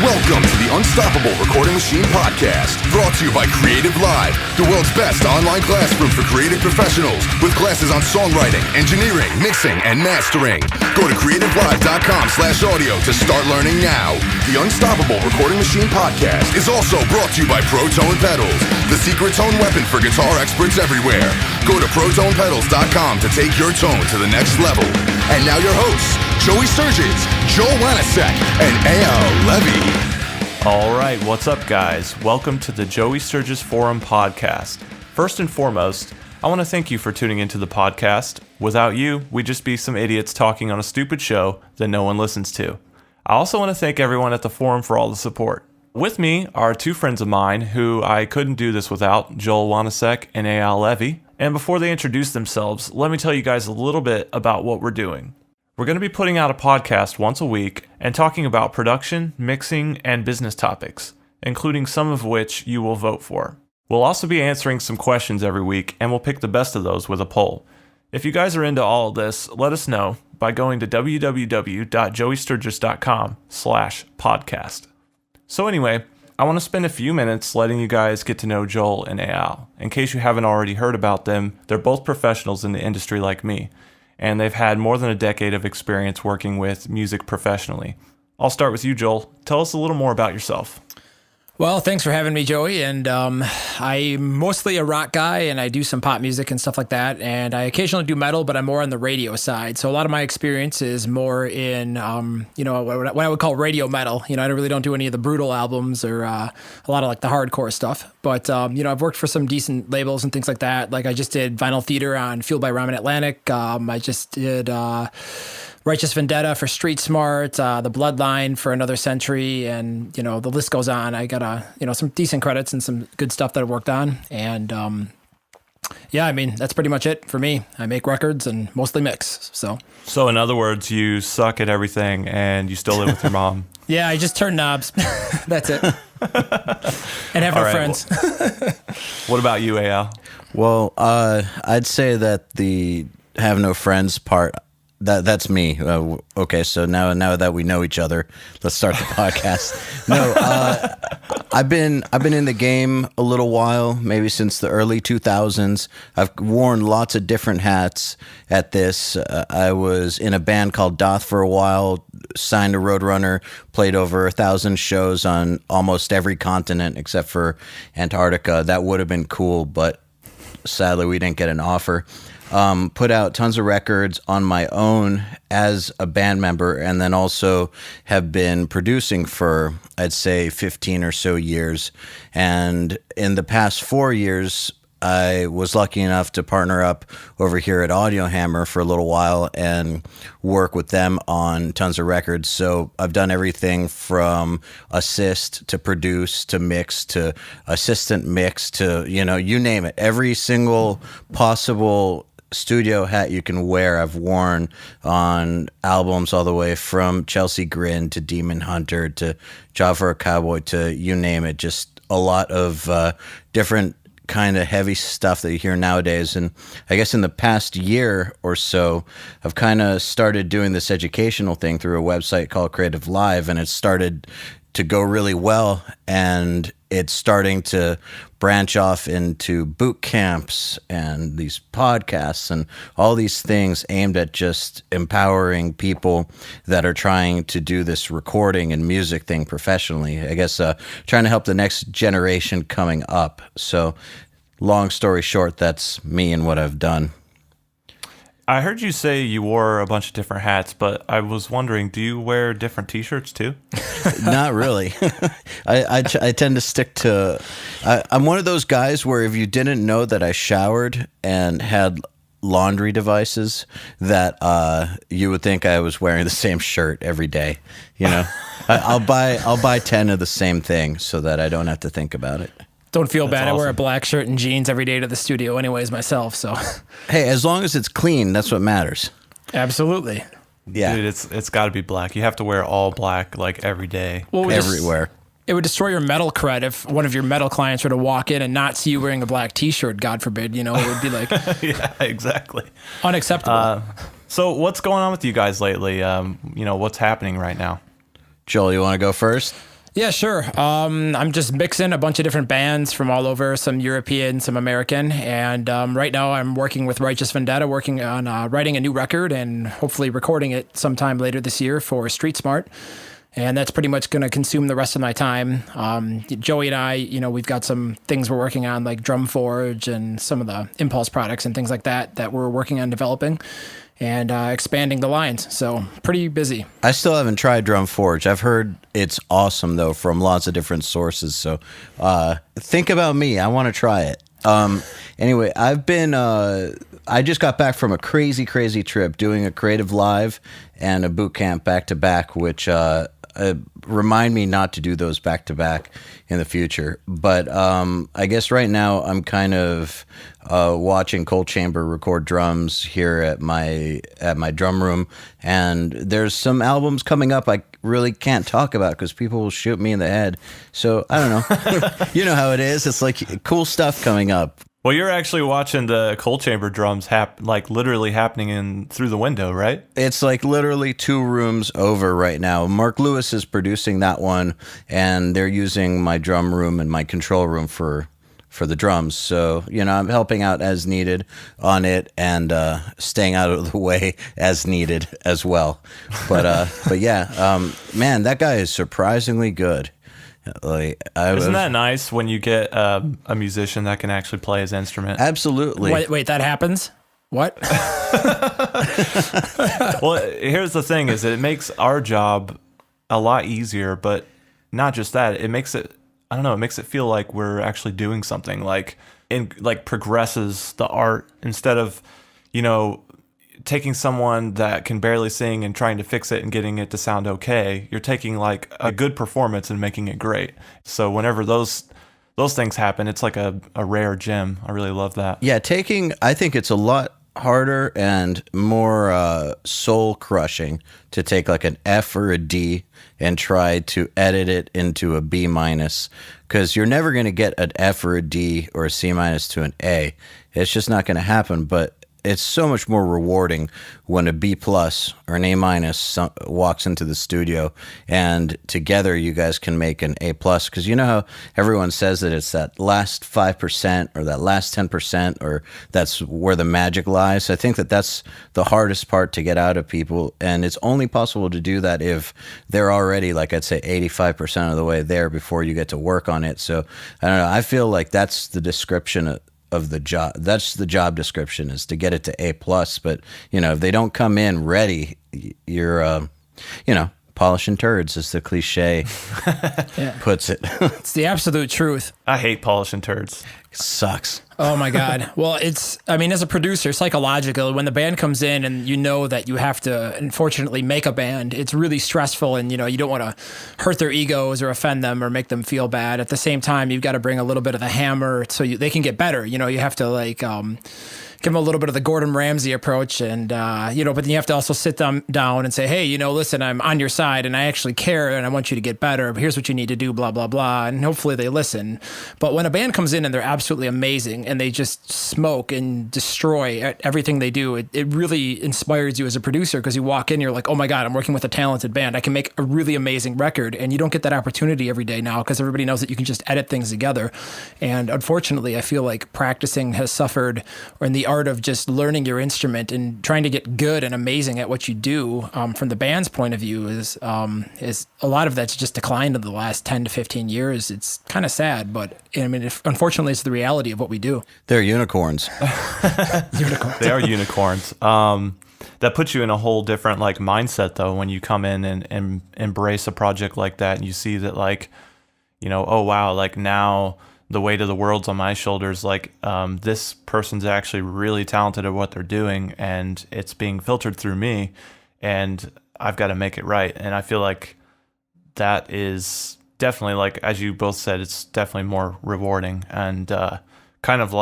Welcome to the Unstoppable Recording Machine Podcast, brought to you by Creative Live, the world's best online classroom for creative professionals, with classes on songwriting, engineering, mixing, and mastering. Go to creativelive.com/audio to start learning now. The Unstoppable Recording Machine Podcast is also brought to you by Pro Tone Pedals, the secret tone weapon for guitar experts everywhere. Go to protonepedals.com to take your tone to the next level. And now your hosts, Joey Sturgis, Joel Wanasek, and EYAL Levy. All right, what's up, guys? Welcome to the Joey Sturgis Forum podcast. First and foremost, I want to thank you for tuning into the podcast. Without you, we'd just be some idiots talking on a stupid show that no one listens to. I also want to thank everyone at the forum for all the support. With me are two friends of mine who I couldn't do this without, Joel Wanasek and EYAL Levy. And before they introduce themselves, let me tell you guys a little bit about what we're doing. We're going to be putting out a podcast once a week and talking about production, mixing, and business topics, including some of which you will vote for. We'll also be answering some questions every week, and we'll pick the best of those with a poll. If you guys are into all of this, let us know by going to www.joeysturgis.com/podcast. So anyway, I want to spend a few minutes letting you guys get to know Joel and EYAL. In case you haven't already heard about them, they're both professionals in the industry like me, and they've had more than a decade of experience working with music professionally. I'll start with you, Joel. Tell us a little more about yourself. Well, thanks for having me, Joey. And I'm mostly a rock guy, and I do some pop music and stuff like that. And I occasionally do metal, but I'm more on the radio side. So a lot of my experience is more in, what I would call radio metal. I really don't do any of the brutal albums or a lot of like the hardcore stuff. But, I've worked for some decent labels and things like that. Like I just did vinyl theater on Fueled by Ramen Atlantic. I just did Righteous Vendetta for Street Smart, The Bloodline for Another Century, and, the list goes on. I got, some decent credits and some good stuff that I've worked on. And, that's pretty much it for me. I make records and mostly mix, so. So in other words, you suck at everything and you still live with your mom. Yeah, I just turn knobs. That's it. And have no friends. What about you, EYAL? Well, I'd say that the have no friends part, that's me. Okay, so now that we know each other, let's start the podcast. No, I've been in the game a little while, maybe since the early 2000s. I've worn lots of different hats at this. I was in a band called Doth for a while, signed to Roadrunner, played over 1,000 shows on almost every continent except for Antarctica. That would have been cool, but sadly we didn't get an offer. Put out tons of records on my own as a band member, and then also have been producing for, I'd say, 15 or so years. And in the past 4 years, I was lucky enough to partner up over here at Audio Hammer for a little while and work with them on tons of records. So I've done everything from assist to produce to mix to assistant mix to, you name it. Every single possible studio hat you can wear, I've worn on albums all the way from Chelsea Grin to Demon Hunter to Job for a Cowboy to you name it. Just a lot of different kind of heavy stuff that you hear nowadays. And I guess in the past year or so, I've kind of started doing this educational thing through a website called Creative Live, and it started to go really well, and it's starting to branch off into boot camps and these podcasts and all these things aimed at just empowering people that are trying to do this recording and music thing professionally. I guess trying to help the next generation coming up. So long story short, that's me and what I've done. I heard you say you wore a bunch of different hats, but I was wondering, do you wear different t-shirts too? Not really. I tend to stick to... I'm one of those guys where if you didn't know that I showered and had laundry devices, that you would think I was wearing the same shirt every day. I'll buy 10 of the same thing so that I don't have to think about it. Don't feel bad. Awesome. I wear a black shirt and jeans every day to the studio anyways myself, so. Hey, as long as it's clean, that's what matters. Absolutely. Yeah. Dude, it's got to be black. You have to wear all black like every day. Well, everywhere. It would destroy your metal cred if one of your metal clients were to walk in and not see you wearing a black t-shirt, God forbid. It would be like... Yeah, exactly. Unacceptable. So what's going on with you guys lately? What's happening right now? Joel, you want to go first? Yeah, sure. I'm just mixing a bunch of different bands from all over, some European, some American. And right now I'm working with Righteous Vendetta, working on writing a new record and hopefully recording it sometime later this year for Street Smart. And that's pretty much going to consume the rest of my time. Joey and I, we've got some things we're working on, like Drum Forge and some of the Impulse products and things like that we're working on developing and expanding the lines. So pretty busy. I still haven't tried Drum Forge. I've heard it's awesome, though, from lots of different sources. So think about me. I want to try it. Anyway, I just got back from a crazy, crazy trip doing a Creative Live and a boot camp back to back, which remind me not to do those back to back in the future. But I guess right now I'm kind of watching Cold Chamber record drums here at my drum room, and there's some albums coming up I really can't talk about because people will shoot me in the head. So I don't know. You know how it is. It's like cool stuff coming up. Well, you're actually watching the Cold Chamber drums literally happening through the window, right? It's like literally 2 rooms over right now. Mark Lewis is producing that one, and they're using my drum room and my control room for the drums. So, I'm helping out as needed on it and staying out of the way as needed as well. But yeah, man, that guy is surprisingly good. Isn't that nice when you get a musician that can actually play his instrument? Absolutely. Wait, that happens? What? Well, here's the thing: is that it makes our job a lot easier, but not just that. It makes it, I don't know, it makes it feel like we're actually doing something, like progresses the art instead of, taking someone that can barely sing and trying to fix it and getting it to sound okay. You're taking like a good performance and making it great. So whenever those things happen, it's like a rare gem. I really love that. Yeah, I think it's a lot harder and more soul crushing to take like an F or a D and try to edit it into a B minus, because you're never going to get an F or a D or a C minus to an A. It's just not going to happen. But it's so much more rewarding when a B plus or an A minus walks into the studio and together you guys can make an A plus. Because you know how everyone says that it's that last 5% or that last 10% or that's where the magic lies. I think that that's the hardest part to get out of people, and it's only possible to do that if they're already, like I'd say, 85% of the way there before you get to work on it. So I don't know. I feel like that's the description of the job. That's the job description, is to get it to A plus. But if they don't come in ready, you're polishing turds, as the cliche puts it. It's the absolute truth. I hate polishing turds. It sucks. Oh my God. Well, as a producer, psychologically, when the band comes in and you know that you have to, unfortunately, make a band, it's really stressful, and, you don't want to hurt their egos or offend them or make them feel bad. At the same time, you've got to bring a little bit of the hammer so they can get better. You have to give them a little bit of the Gordon Ramsay approach, and but then you have to also sit them down and say, hey, listen, I'm on your side and I actually care and I want you to get better. Here's what you need to do, blah, blah, blah. And hopefully they listen. But when a band comes in and they're absolutely amazing and they just smoke and destroy everything they do, it really inspires you as a producer, because you walk in, you're like, oh my God, I'm working with a talented band. I can make a really amazing record. And you don't get that opportunity every day now, because everybody knows that you can just edit things together. And unfortunately, I feel like practicing has suffered, or in the art of just learning your instrument and trying to get good and amazing at what you do, from the band's point of view, is a lot of that's just declined in the last 10 to 15 years. It's kind of sad, but unfortunately, it's the reality of what we do. They're unicorns. Unicorns. They are unicorns. That puts you in a whole different mindset, though, when you come in and embrace a project like that, and you see that oh wow, now the weight of the world's on my shoulders. This person's actually really talented at what they're doing, and it's being filtered through me, and I've got to make it right. And I feel like that is definitely, as you both said, it's definitely more rewarding and kind of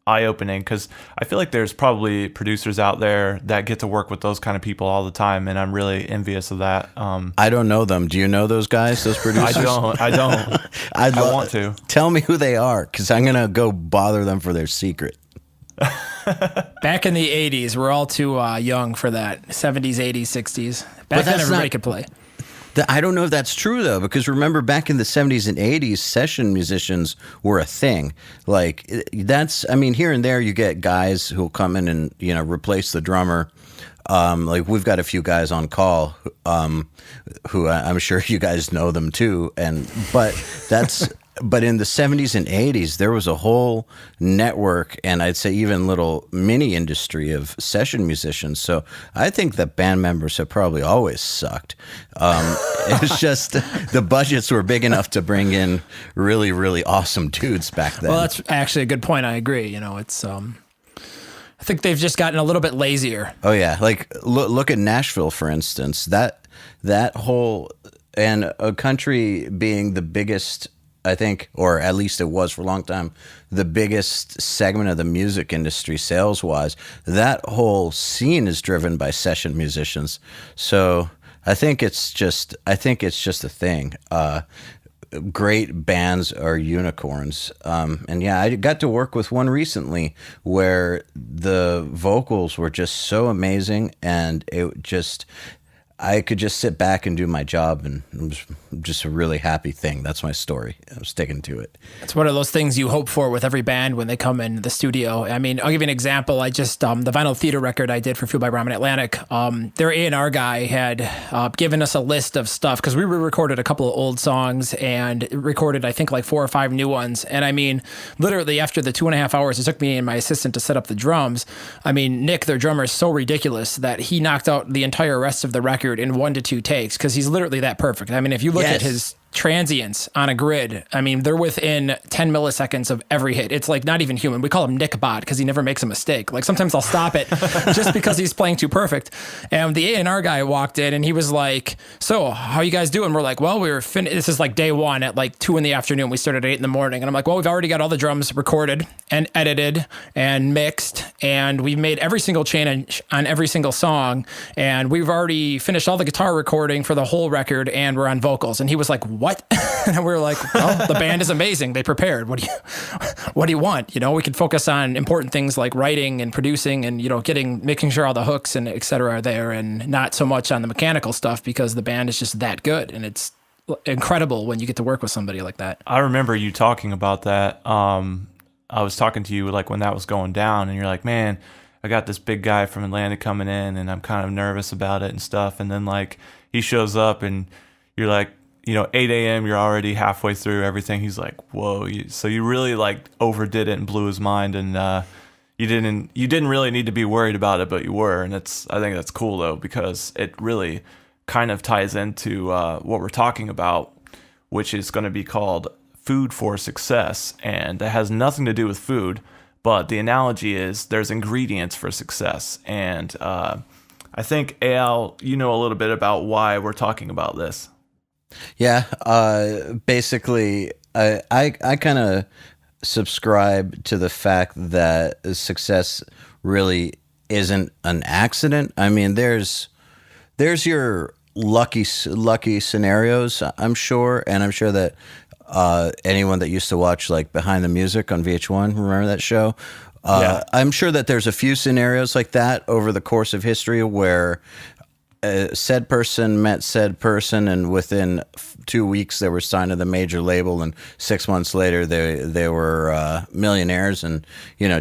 eye-opening, because I feel like there's probably producers out there that get to work with those kind of people all the time, and I'm really envious of that. I don't know them. Do you know those guys, those producers? I don't. I want to. Tell me who they are, because I'm going to go bother them for their secret. Back in the 80s, we're all too young for that. 70s, 80s, 60s. Back then, everybody could play. I don't know if that's true though, because remember back in the 70s and 80s, session musicians were a thing. Like I mean, here and there you get guys who'll come in and, replace the drummer. Like we've got a few guys on call, who I'm sure you guys know them too. But in the 70s and 80s, there was a whole network, and I'd say even little mini industry of session musicians. So I think that band members have probably always sucked. It's just the budgets were big enough to bring in really, really awesome dudes back then. Well, that's actually a good point. I agree. It's I think they've just gotten a little bit lazier. Oh yeah, like look at Nashville, for instance. That whole, and a country being the biggest, I think, or at least it was for a long time, the biggest segment of the music industry sales-wise. That whole scene is driven by session musicians. So I think it's just a thing. Great bands are unicorns. And yeah, I got to work with one recently where the vocals were just so amazing, and I could just sit back and do my job, and it was just a really happy thing. That's my story. I was sticking to it. It's one of those things you hope for with every band when they come in the studio. I mean, I'll give you an example. I just, the vinyl theater record I did for Fueled by Brahmin Atlantic, their A&R guy had given us a list of stuff, because we recorded a couple of old songs and recorded, I think, like 4 or 5 new ones. And I mean, literally after the 2.5 hours it took me and my assistant to set up the drums, I mean, Nick, their drummer, is so ridiculous that he knocked out the entire rest of the record in 1 to 2 takes, because he's literally that perfect. I mean, if you look at his transients on a grid, I mean, they're within 10 milliseconds of every hit. It's like not even human. We call him Nick Bot because he never makes a mistake. Like sometimes I'll stop it just because he's playing too perfect. And the A&R guy walked in and he was like, "So how you guys doing?" We're like, "Well, we were this is like day 1 at like 2 PM. We started at 8 AM. And I'm like, "Well, we've already got all the drums recorded and edited and mixed, and we've made every single change on every single song, and we've already finished all the guitar recording for the whole record, and we're on vocals." And he was like, "What?" And we were like, "Well, the band is amazing. They prepared. What do you want? We can focus on important things like writing and producing and, making sure all the hooks and et cetera are there, and not so much on the mechanical stuff, because the band is just that good." And it's incredible when you get to work with somebody like that. I remember you talking about that. I was talking to you like when that was going down, and you're like, "Man, I got this big guy from Atlanta coming in, and I'm kind of nervous about it and stuff." And then like he shows up, and you're like, 8 AM, you're already halfway through everything. He's like, "Whoa!" So you really like overdid it and blew his mind, and you didn't really need to be worried about it, but you were. And I think that's cool though, because it really kind of ties into what we're talking about, which is going to be called Food for Success, and that has nothing to do with food, but the analogy is there's ingredients for success. And I think EYAL, you know a little bit about why we're talking about this. Yeah, basically, I kind of subscribe to the fact that success really isn't an accident. I mean, there's your lucky scenarios, I'm sure, and I'm sure that anyone that used to watch like Behind the Music on VH1, remember that show? Yeah. I'm sure that there's a few scenarios like that over the course of history where said person met said person, and within 2 weeks they were signed to the major label, and 6 months later they were millionaires and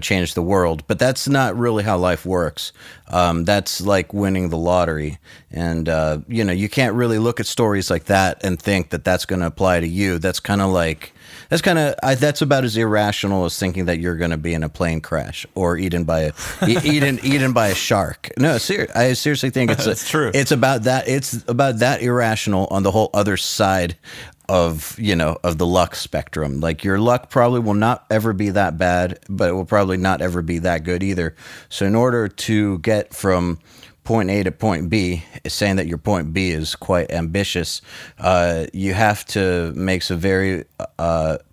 changed the world. But that's not really how life works. That's like winning the lottery, and you can't really look at stories like that and think that that's going to apply to you. That's about as irrational as thinking that you're going to be in a plane crash or eaten by a shark. No, I seriously think it's true. It's about that. It's about that irrational on the whole other side of the luck spectrum. Like your luck probably will not ever be that bad, but it will probably not ever be that good either. So in order to get from point A to point B, saying that your point B is quite ambitious, you have to make some very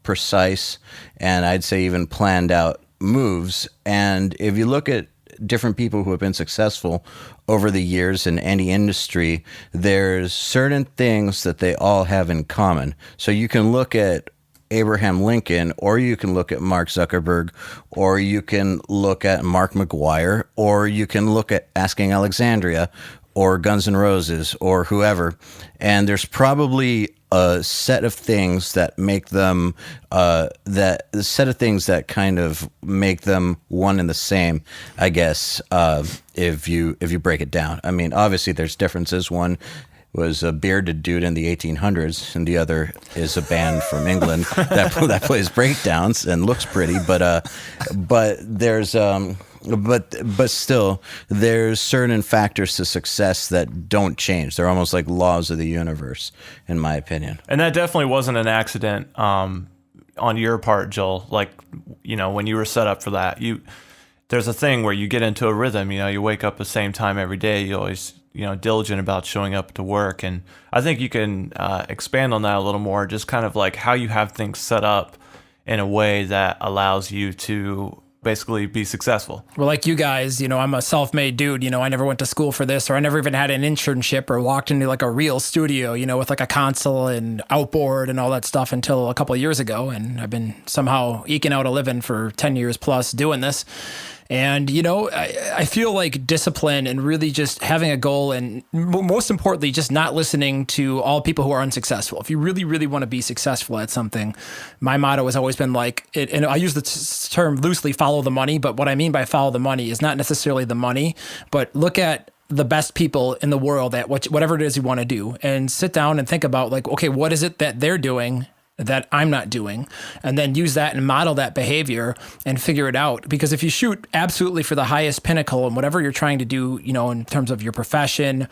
precise and I'd say even planned out moves. And if you look at different people who have been successful over the years in any industry, there's certain things that they all have in common. So you can look at Abraham Lincoln, or you can look at Mark Zuckerberg, or you can look at Mark McGuire, or you can look at Asking Alexandria, or Guns N' Roses or whoever, and there's probably a set of things that make them that kind of make them one and the same, I guess, if you break it down. I mean, obviously there's differences. One was a bearded dude in the 1800s, and the other is a band from England that plays breakdowns and looks pretty. But there's but still, there's certain factors to success that don't change. They're almost like laws of the universe, in my opinion. And that definitely wasn't an accident on your part, Joel. Like, when you were set up for that, there's a thing where you get into a rhythm. You wake up the same time every day. You always diligent about showing up to work. And I think you can expand on that a little more, just kind of like how you have things set up in a way that allows you to basically be successful. Well, like you guys, I'm a self-made dude. I never went to school for this, or I never even had an internship or walked into like a real studio, with like a console and outboard and all that stuff until a couple of years ago. And I've been somehow eking out a living for 10 years plus doing this. And, I feel like discipline and really just having a goal, and most importantly, just not listening to all people who are unsuccessful. If you really, really want to be successful at something, my motto has always been and I use the term loosely, follow the money. But what I mean by follow the money is not necessarily the money, but look at the best people in the world at whatever it is you want to do, and sit down and think about okay, what is it that they're doing that I'm not doing, and then use that and model that behavior and figure it out. Because if you shoot absolutely for the highest pinnacle and whatever you're trying to do, in terms of your profession,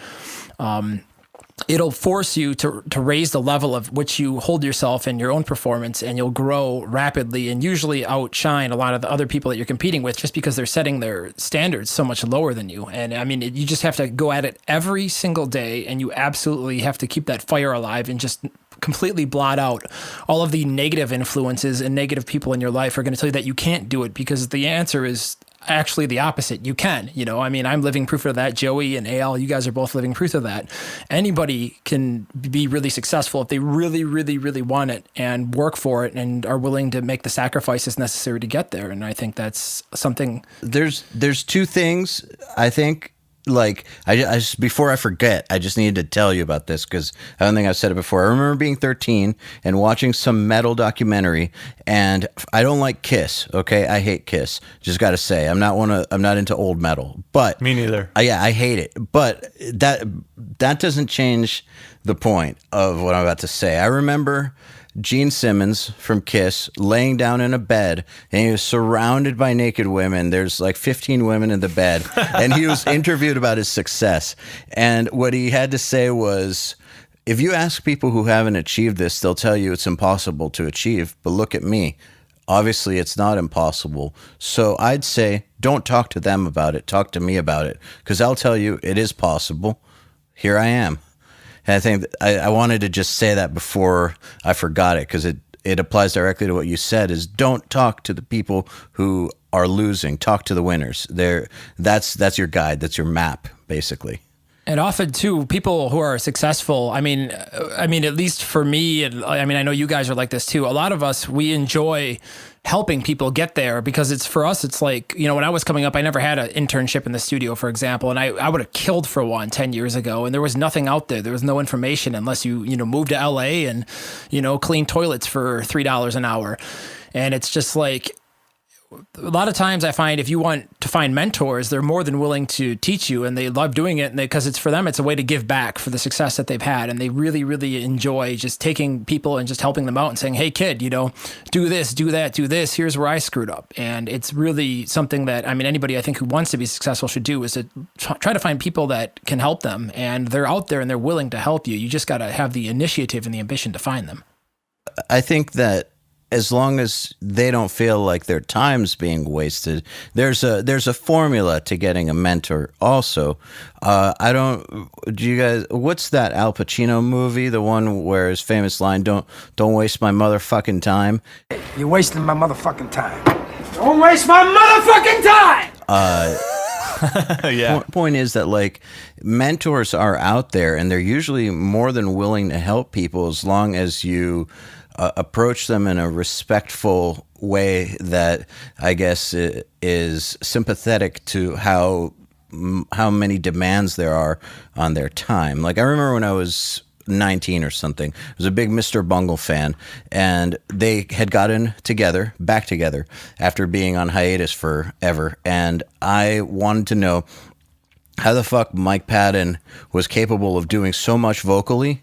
it'll force you to raise the level of which you hold yourself in your own performance, and you'll grow rapidly and usually outshine a lot of the other people that you're competing with, just because they're setting their standards so much lower than you. And I mean, you just have to go at it every single day, and you absolutely have to keep that fire alive and just completely blot out all of the negative influences and negative people in your life are going to tell you that you can't do it, because the answer is actually the opposite. You can, I mean, I'm living proof of that. Joey and EYAL, you guys are both living proof of that. Anybody can be really successful if they really, really, really want it and work for it and are willing to make the sacrifices necessary to get there. And I think that's something. There's two things, I think. Like, I just, before I forget, I just needed to tell you about this, because I don't think I've said it before. I remember being 13 and watching some metal documentary, and I don't like Kiss. Okay, I hate Kiss. Just got to say, I'm not into old metal. But me neither. I hate it. But that doesn't change the point of what I'm about to say. I remember Gene Simmons from Kiss laying down in a bed, and he was surrounded by naked women. There's like 15 women in the bed, and he was interviewed about his success. And what he had to say was, if you ask people who haven't achieved this, they'll tell you it's impossible to achieve. But look at me. Obviously, it's not impossible. So I'd say don't talk to them about it. Talk to me about it, because I'll tell you it is possible. Here I am. And I think I wanted to just say that before I forgot it, because it applies directly to what you said, is don't talk to the people who are losing. Talk to the winners. That's your guide. That's your map, basically. And often too, people who are successful, I mean, at least for me, and I mean, I know you guys are like this too. A lot of us, we enjoy helping people get there, because it's, for us, it's like, when I was coming up, I never had an internship in the studio, for example, and I would have killed for one 10 years ago, and there was nothing out there. There was no information unless you moved to LA and, clean toilets for $3 an hour. And it's just like, a lot of times I find if you want to find mentors, they're more than willing to teach you, and they love doing it, and because it's for them, it's a way to give back for the success that they've had. And they really, really enjoy just taking people and just helping them out and saying, hey kid, do this, do that, do this. Here's where I screwed up. And it's really something that, I mean, anybody I think who wants to be successful should do, is to try to find people that can help them, and they're out there and they're willing to help you. You just got to have the initiative and the ambition to find them. I think that as long as they don't feel like their time's being wasted, there's a formula to getting a mentor also. Do you guys, what's that Al Pacino movie, the one where his famous line, don't waste my motherfucking time? You're wasting my motherfucking time. Don't waste my motherfucking time! Yeah. Point is that, like, mentors are out there, and they're usually more than willing to help people as long as you approach them in a respectful way that, I guess, is sympathetic to how how many demands there are on their time. Like I remember when I was 19 or something, I was a big Mr. Bungle fan, and they had gotten back together after being on hiatus forever, and I wanted to know how the fuck Mike Patton was capable of doing so much vocally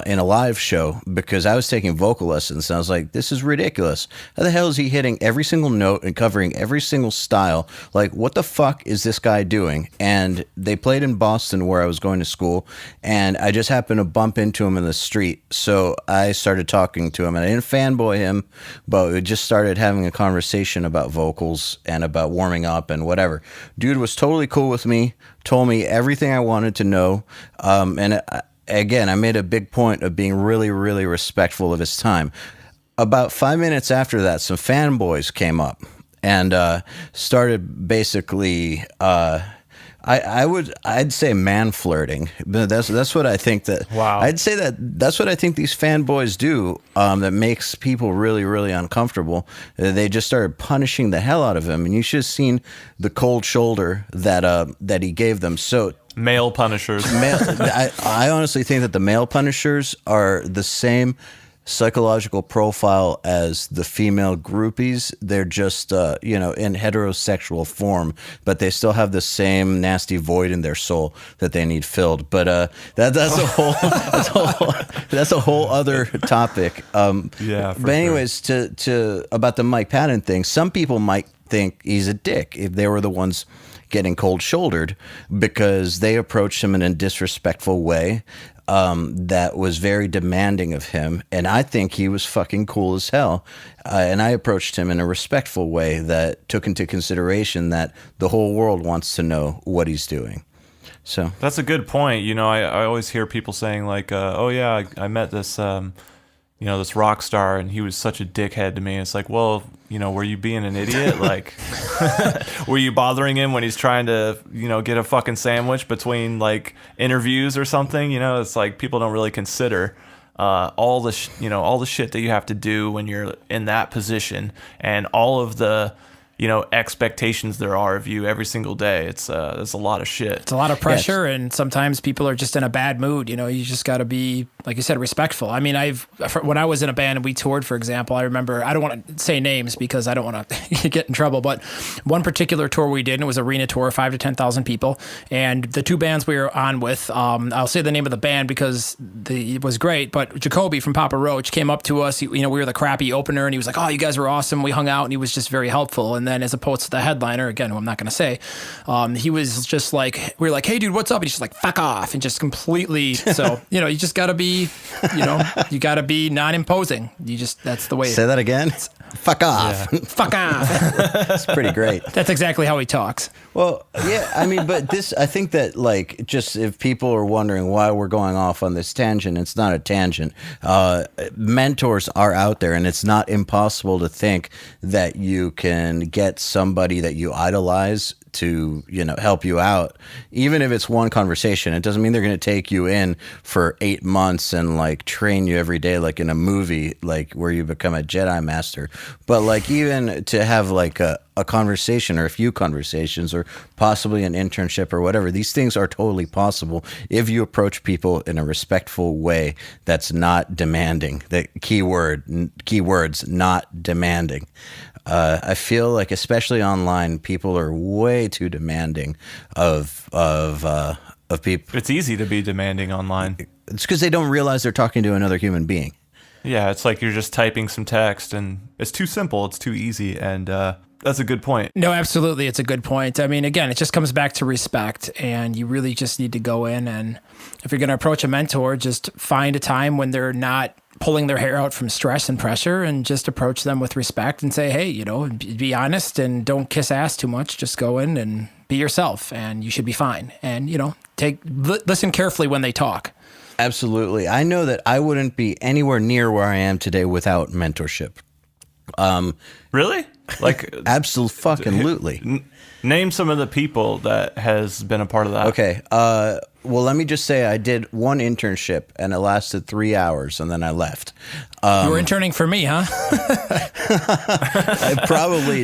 in a live show, because I was taking vocal lessons and I was like, this is ridiculous. How the hell is he hitting every single note and covering every single style? Like, what the fuck is this guy doing? And they played in Boston where I was going to school, and I just happened to bump into him in the street. So I started talking to him, and I didn't fanboy him, but we just started having a conversation about vocals and about warming up and whatever. Dude was totally cool with me, told me everything I wanted to know, Again, I made a big point of being really, really respectful of his time. About 5 minutes after that, some fanboys came up and started basically, I'd say man flirting. That's what I think that. Wow. I'd say that's what I think these fanboys do. That makes people really, really uncomfortable. They just started punishing the hell out of him, and you should have seen the cold shoulder that he gave them. So. Male punishers. I honestly think that the male punishers are the same psychological profile as the female groupies. They're just, in heterosexual form, but they still have the same nasty void in their soul that they need filled. But that's a whole other topic. Yeah. But anyways, to about the Mike Patton thing, some people might think he's a dick if they were the ones getting cold-shouldered, because they approached him in a disrespectful way that was very demanding of him, and I think he was fucking cool as hell. And I approached him in a respectful way that took into consideration that the whole world wants to know what he's doing. So that's a good point. I always hear people saying like, "Oh yeah, I met this." This rock star, and he was such a dickhead to me. It's like, well, were you being an idiot? Like, were you bothering him when he's trying to, get a fucking sandwich between like interviews or something? It's like people don't really consider all the shit that you have to do when you're in that position, and all of the expectations there are of you every single day. It's a lot of shit. It's a lot of pressure, and sometimes people are just in a bad mood. You just got to be, like you said, respectful. I mean, when I was in a band and we toured, for example, I remember, I don't want to say names because I don't want to get in trouble, but one particular tour we did, and it was arena tour, 5,000 to 10,000 people, and the two bands we were on with, I'll say the name of the band because it was great, but Jacoby from Papa Roach came up to us. We were the crappy opener, and he was like, "Oh, you guys were awesome." We hung out, and he was just very helpful. And then as opposed to the headliner, again, who I'm not going to say, he was just like, we were like, "Hey dude, what's up?" And he's just like, "Fuck off." And just completely, so, you just got to be, you got to be non-imposing. That's the way. Say that again. Fuck off. Yeah. Fuck off. It's pretty great. That's exactly how he talks. Well, yeah, I mean, but I think that, like, just if people are wondering why we're going off on this tangent, it's not a tangent. Mentors are out there, and it's not impossible to think that you can get somebody that you idolize to help you out, even if it's one conversation. It doesn't mean they're going to take you in for 8 months and like train you every day like in a movie, like where you become a Jedi master. But like even to have like a conversation or a few conversations or possibly an internship or whatever, these things are totally possible if you approach people in a respectful way that's not demanding. The keywords, not demanding. I feel like, especially online, people are way too demanding of people. It's easy to be demanding online. It's because they don't realize they're talking to another human being. Yeah, it's like you're just typing some text, and it's too simple, it's too easy, and that's a good point. No, absolutely, it's a good point. I mean, again, it just comes back to respect, and you really just need to go in, and if you're going to approach a mentor, just find a time when they're not pulling their hair out from stress and pressure, and just approach them with respect and say, "Hey, be honest and don't kiss ass too much. Just go in and be yourself, and you should be fine." And listen carefully when they talk. Absolutely. I know that I wouldn't be anywhere near where I am today without mentorship. Really? Like, Absolutely. name some of the people that has been a part of that. Okay. Well, let me just say I did one internship and it lasted 3 hours and then I left. You were interning for me, huh?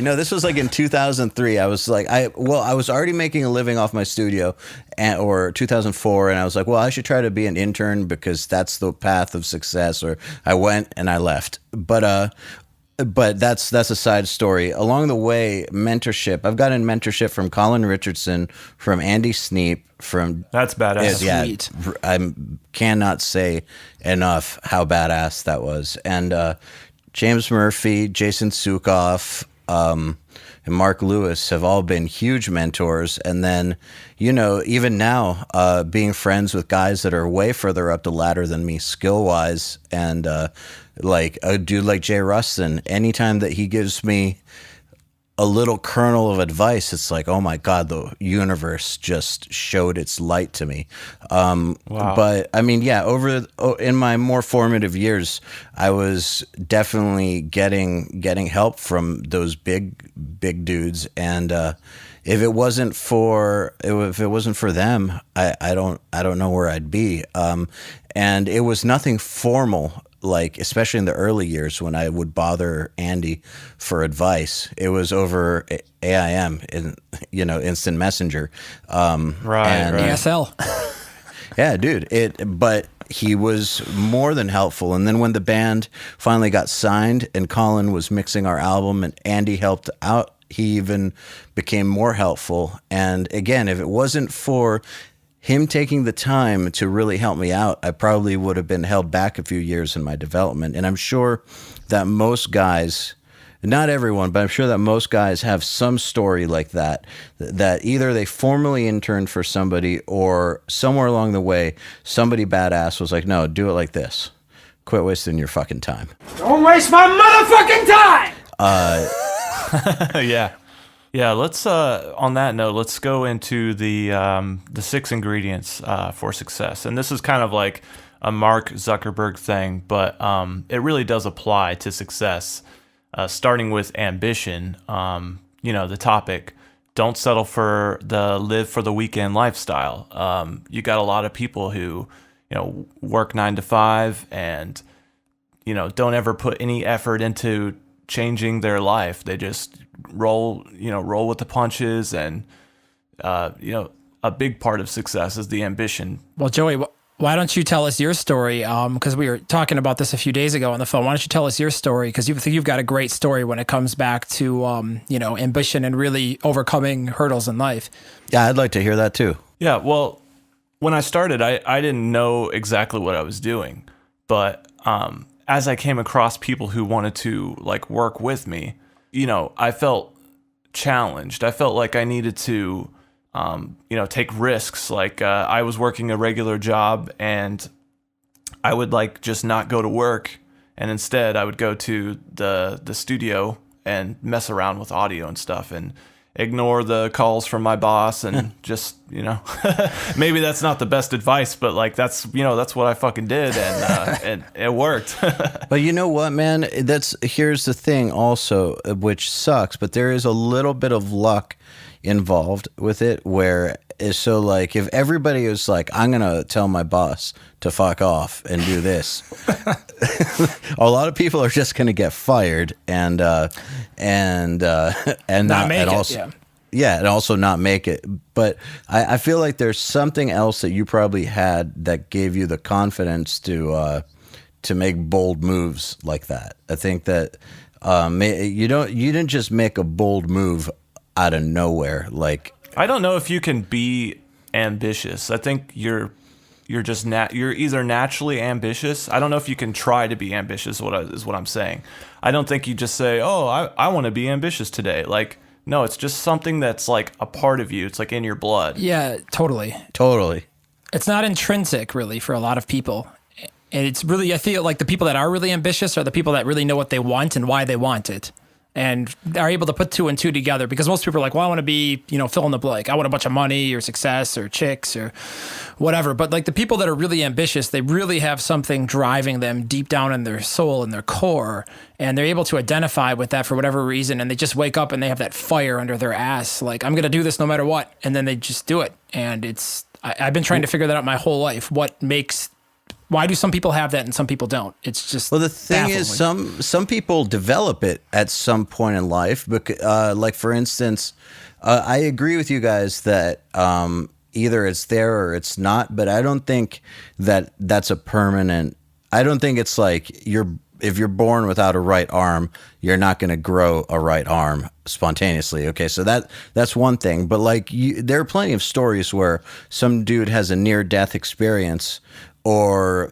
No, this was like in 2003. I was already making a living off my studio or 2004. And I was like, well, I should try to be an intern because that's the path of success. Or I went and I left. But that's a side story. Along the way, mentorship. I've gotten mentorship from Colin Richardson, from Andy Sneap, from That's badass. Sweet. I cannot say enough how badass that was. And James Murphy, Jason Sukoff, and Mark Lewis have all been huge mentors. And then, even now, being friends with guys that are way further up the ladder than me skill-wise, and like a dude like Jay Rustin, anytime that he gives me a little kernel of advice, it's like, oh my God, the universe just showed its light to me. Wow. But I mean, yeah, in my more formative years, I was definitely getting help from those big dudes. And if it wasn't for them, I don't know where I'd be. And it was nothing formal. Like, especially in the early years when I would bother Andy for advice, it was over AIM, Instant Messenger. Right. ASL. Yeah, dude. But he was more than helpful. And then when the band finally got signed and Colin was mixing our album and Andy helped out, he even became more helpful. And again, if it wasn't for him taking the time to really help me out, I probably would have been held back a few years in my development. And I'm sure that most guys, not everyone, but I'm sure that most guys have some story like that either they formally interned for somebody or somewhere along the way, somebody badass was like, no, do it like this. Quit wasting your fucking time. Don't waste my motherfucking time! Yeah. Yeah, let's on that note, let's go into the 6 ingredients for success. And this is kind of like a Mark Zuckerberg thing, but it really does apply to success. Starting with ambition, the topic, don't settle for the live for the weekend lifestyle. You got a lot of people who, work 9 to 5 and, don't ever put any effort into changing their life. They just roll with the punches, and a big part of success is the ambition. Well, Joey, why don't you tell us your story? Because we were talking about this a few days ago on the phone. Why don't you tell us your story? Because you've got a great story when it comes back to ambition and really overcoming hurdles in life. Yeah, I'd like to hear that too. Yeah, well, when I started, I didn't know exactly what I was doing, but as I came across people who wanted to work with me, I felt challenged. I felt like I needed to, take risks. I was working a regular job and I would just not go to work. And instead I would go to the studio and mess around with audio and stuff and ignore the calls from my boss and just, maybe that's not the best advice, but that's what I fucking did, and it worked. But you know what, man? Here's the thing also, which sucks, but there is a little bit of luck involved with it if everybody is like, I'm going to tell my boss to fuck off and do this, a lot of people are just going to get fired and also not make it. But I feel like there's something else that you probably had that gave you the confidence to make bold moves like that. I think that you didn't just make a bold move out of nowhere. I don't know if you can be ambitious. I think you're either naturally ambitious. I don't know if you can try to be ambitious. Is what I'm saying. I don't think you just say, "Oh, I want to be ambitious today." No, it's just something that's a part of you. It's in your blood. Yeah, totally. It's not intrinsic, really, for a lot of people. And it's really, I feel like the people that are really ambitious are the people that really know what they want and why they want it. and are able to put two and two together, because most people are like, well, I want to be, fill in the blank. I want a bunch of money or success or chicks or whatever. But like the people that are really ambitious, they really have something driving them deep down in their soul and their core, and they're able to identify with that for whatever reason. And they just wake up and they have that fire under their ass. Like, I'm going to do this no matter what. And then they just do it. And I've been trying to figure that out my whole life. Why do some people have that and some people don't? It's just, well, the thing is, some people develop it at some point in life. Like, for instance, I agree with you guys that either it's there or it's not, but I don't think that that's a permanent. I don't think it's like if you're born without a right arm, you're not going to grow a right arm spontaneously. Okay, so that's one thing. But like, there are plenty of stories where some dude has a near-death experience, or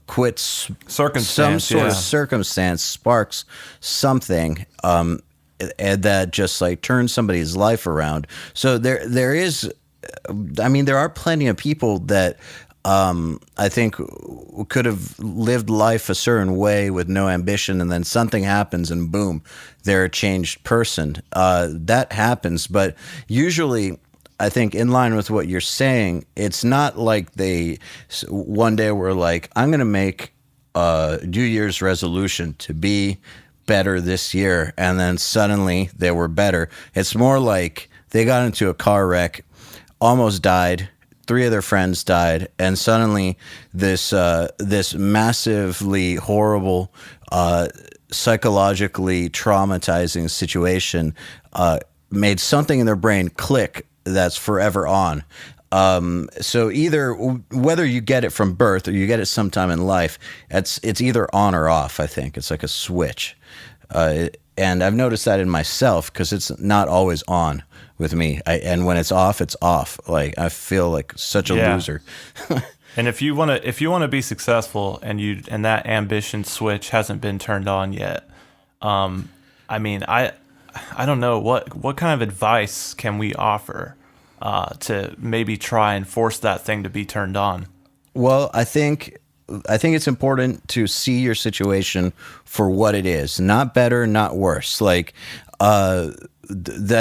quits some sort of circumstance, sparks something, and that just like turns somebody's life around. So there is, I mean, there are plenty of people that I think could have lived life a certain way with no ambition, and then something happens and boom, they're a changed person. That happens, but usually, I think in line with what you're saying, it's not like they one day were like, I'm going to make a New Year's resolution to be better this year, and then suddenly they were better. It's more like they got into a car wreck, almost died, 3 of their friends died, and suddenly this massively horrible, psychologically traumatizing situation made something in their brain click that's forever on. So either whether you get it from birth or you get it sometime in life, it's either on or off. I think it's like a switch, and I've noticed that in myself because it's not always on with me. And when it's off, it's off. Like, I feel like such a loser. And if you want to be successful and that ambition switch hasn't been turned on yet, I mean, I don't know what kind of advice can we offer to maybe try and force that thing to be turned on. Well, I think it's important to see your situation for what it is, not better, not worse. Like, I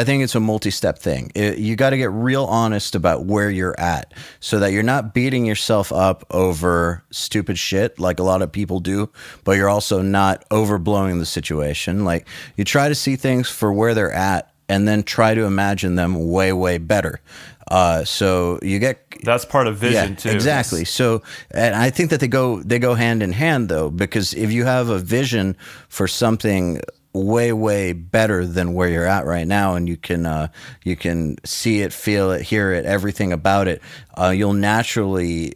think it's a multi-step thing. You got to get real honest about where you're at so that you're not beating yourself up over stupid shit like a lot of people do, but you're also not overblowing the situation. Like, you try to see things for where they're at and then try to imagine them way, way better. So you get... That's part of vision too. Exactly. So, and I think that they go hand in hand though, because if you have a vision for something way, way better than where you're at right now, and you can see it, feel it, hear it, everything about it, you'll naturally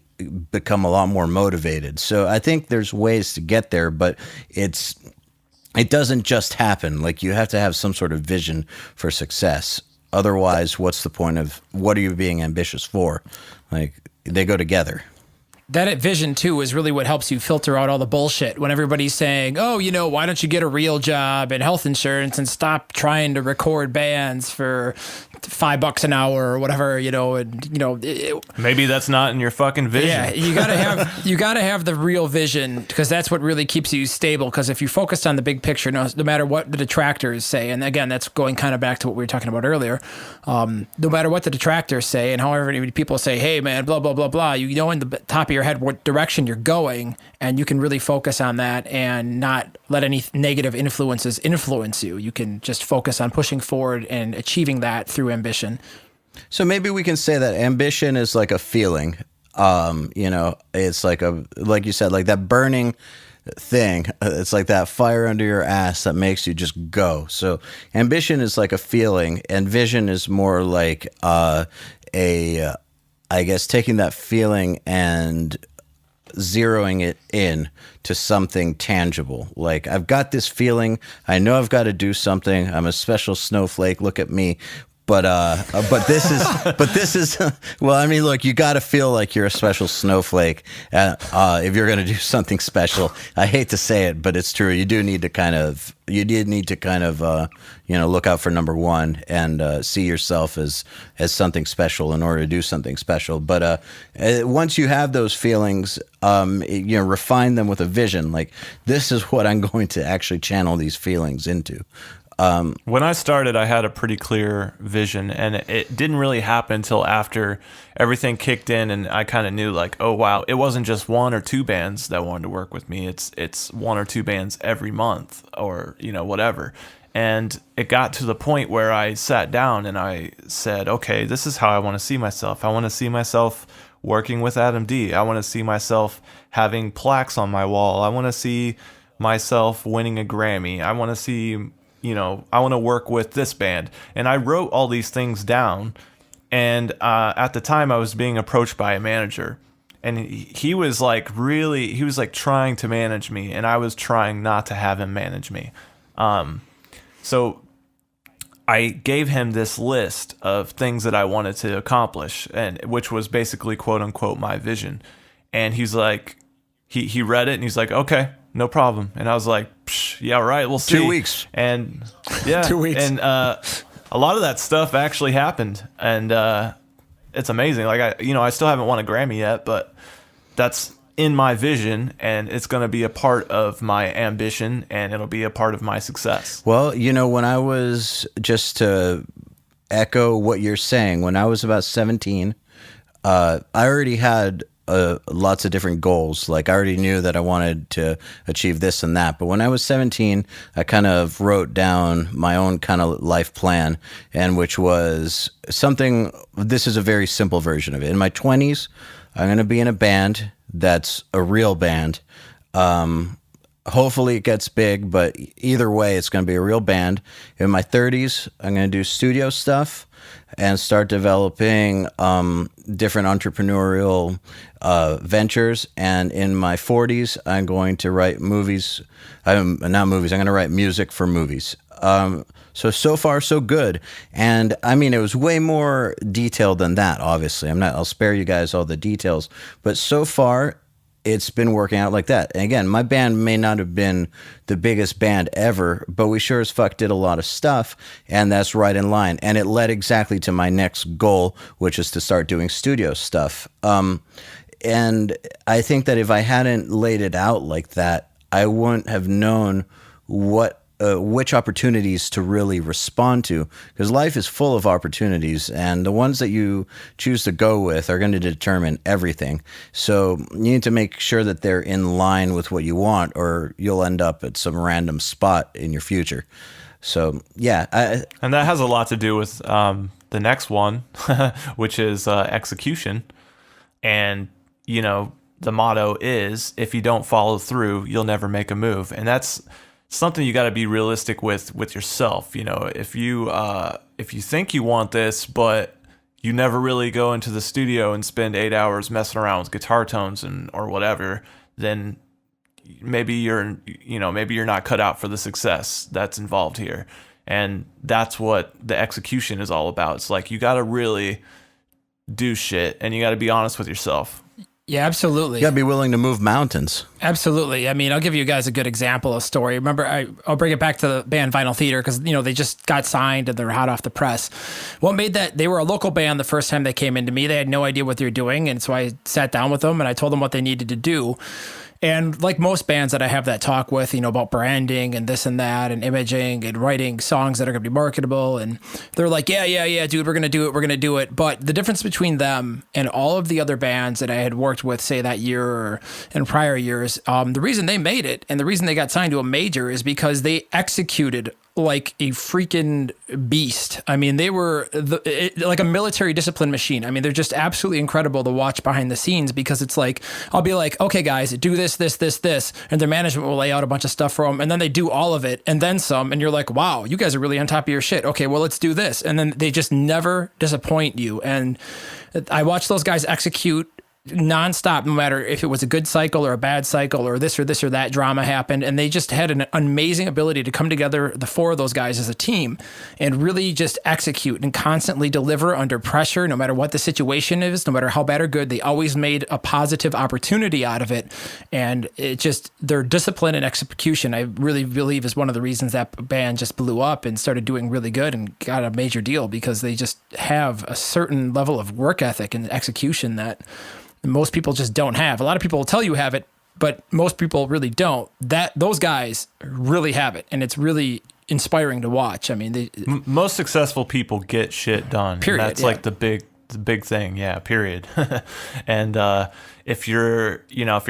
become a lot more motivated. So I think there's ways to get there, but it doesn't just happen. Like, you have to have some sort of vision for success. Otherwise, what's the point of what are you being ambitious for? Like, they go together. That vision, too, is really what helps you filter out all the bullshit when everybody's saying, oh, why don't you get a real job and health insurance and stop trying to record bands for $5 an hour or whatever, maybe that's not in your fucking vision. Yeah, you gotta have the real vision, because that's what really keeps you stable. Because if you focus on the big picture, no matter what the detractors say, and again, that's going kind of back to what we were talking about earlier, no matter what the detractors say and however many people say, hey man, blah, blah, blah, blah, you know in the top of your head what direction you're going, and you can really focus on that and not let any negative influences influence you. You can just focus on pushing forward and achieving that through ambition. So maybe we can say that ambition is like a feeling. It's like you said, like that burning thing. It's like that fire under your ass that makes you just go. So ambition is like a feeling, and vision is more like I guess taking that feeling and zeroing it in to something tangible. Like, I've got this feeling, I know I've got to do something, I'm a special snowflake, look at me. But this is well, I mean, look, you got to feel like you're a special snowflake if you're going to do something special. I hate to say it, but it's true. You need to kind of look out for number one and see yourself as something special in order to do something special. But once you have those feelings, refine them with a vision. Like, this is what I'm going to actually channel these feelings into. When I started, I had a pretty clear vision, and it didn't really happen until after everything kicked in, and I kind of knew, like, oh wow, it wasn't just one or two bands that wanted to work with me. It's one or two bands every month, or whatever. And it got to the point where I sat down and I said, okay, this is how I want to see myself. I want to see myself working with Adam D. I want to see myself having plaques on my wall. I want to see myself winning a Grammy. I want to see, I want to work with this band. And I wrote all these things down. And at the time, I was being approached by a manager. And he was like trying to manage me. And I was trying not to have him manage me. So I gave him this list of things that I wanted to accomplish, and which was basically quote unquote my vision. And he's like, he read it and he's like, okay, no problem. And I was like, yeah, right, we'll see. 2 weeks. And yeah, 2 weeks. And a lot of that stuff actually happened, and it's amazing. Like I still haven't won a Grammy yet, but that's in my vision, and it's going to be a part of my ambition, and it'll be a part of my success. Well, when I was, just to echo what you're saying, when I was about 17, I already had lots of different goals. Like I already knew that I wanted to achieve this and that. But when I was 17, I kind of wrote down my own kind of life plan, and which was something, this is a very simple version of it. In my 20s, I'm going to be in a band that's a real band. Hopefully it gets big, but either way, it's going to be a real band. In my 30s, I'm going to do studio stuff and start developing different entrepreneurial ventures. And in my 40s, I'm going to write movies. I'm going to write music for movies. So far, so good. And I mean, it was way more detailed than that, obviously. I'll spare you guys all the details. But so far, it's been working out like that. And again, my band may not have been the biggest band ever, but we sure as fuck did a lot of stuff, and that's right in line. And it led exactly to my next goal, which is to start doing studio stuff. And I think that if I hadn't laid it out like that, I wouldn't have known which opportunities to really respond to, because life is full of opportunities, and the ones that you choose to go with are going to determine everything. So you need to make sure that they're in line with what you want, or you'll end up at some random spot in your future. So yeah. And that has a lot to do with the next one, which is execution. And, the motto is, if you don't follow through, you'll never make a move. And that's something you got to be realistic with yourself. If you think you want this, but you never really go into the studio and spend 8 hours messing around with guitar tones or whatever, then maybe you're not cut out for the success that's involved here. And that's what the execution is all about. It's like, you got to really do shit, and you got to be honest with yourself. Yeah, absolutely. You got to be willing to move mountains. Absolutely. I mean, I'll give you guys a good example of story. Remember, I'll bring it back to the band Vinyl Theater, because, they just got signed and they're hot off the press. What made that, they were a local band the first time they came into me. They had no idea what they were doing. And so I sat down with them and I told them what they needed to do. And like most bands that I have that talk with, about branding and this and that and imaging and writing songs that are going to be marketable. And they're like, yeah, dude, we're going to do it. But the difference between them and all of the other bands that I had worked with, say that year or in prior years, the reason they made it and the reason they got signed to a major is because they executed like a freaking beast. I mean, they were like a military discipline machine. I mean, they're just absolutely incredible to watch behind the scenes, because it's like, I'll be like, okay, guys, do this, and their management will lay out a bunch of stuff for them, and then they do all of it, and then some, and you're like, wow, you guys are really on top of your shit. Okay, well, let's do this. And then they just never disappoint you. And I watch those guys execute nonstop, no matter if it was a good cycle or a bad cycle or this or that drama happened. And they just had an amazing ability to come together, the four of those guys as a team, and really just execute and constantly deliver under pressure, no matter what the situation is, no matter how bad or good. They always made a positive opportunity out of it. And it just, their discipline and execution, I really believe, is one of the reasons that band just blew up and started doing really good and got a major deal, because they just have a certain level of work ethic and execution that most people just don't have. A lot of people will tell you have it, but most people really don't. Those guys really have it, and it's really inspiring to watch. I mean, Most successful people get shit done. Period, That's yeah. like the big thing. Yeah, period. And if you're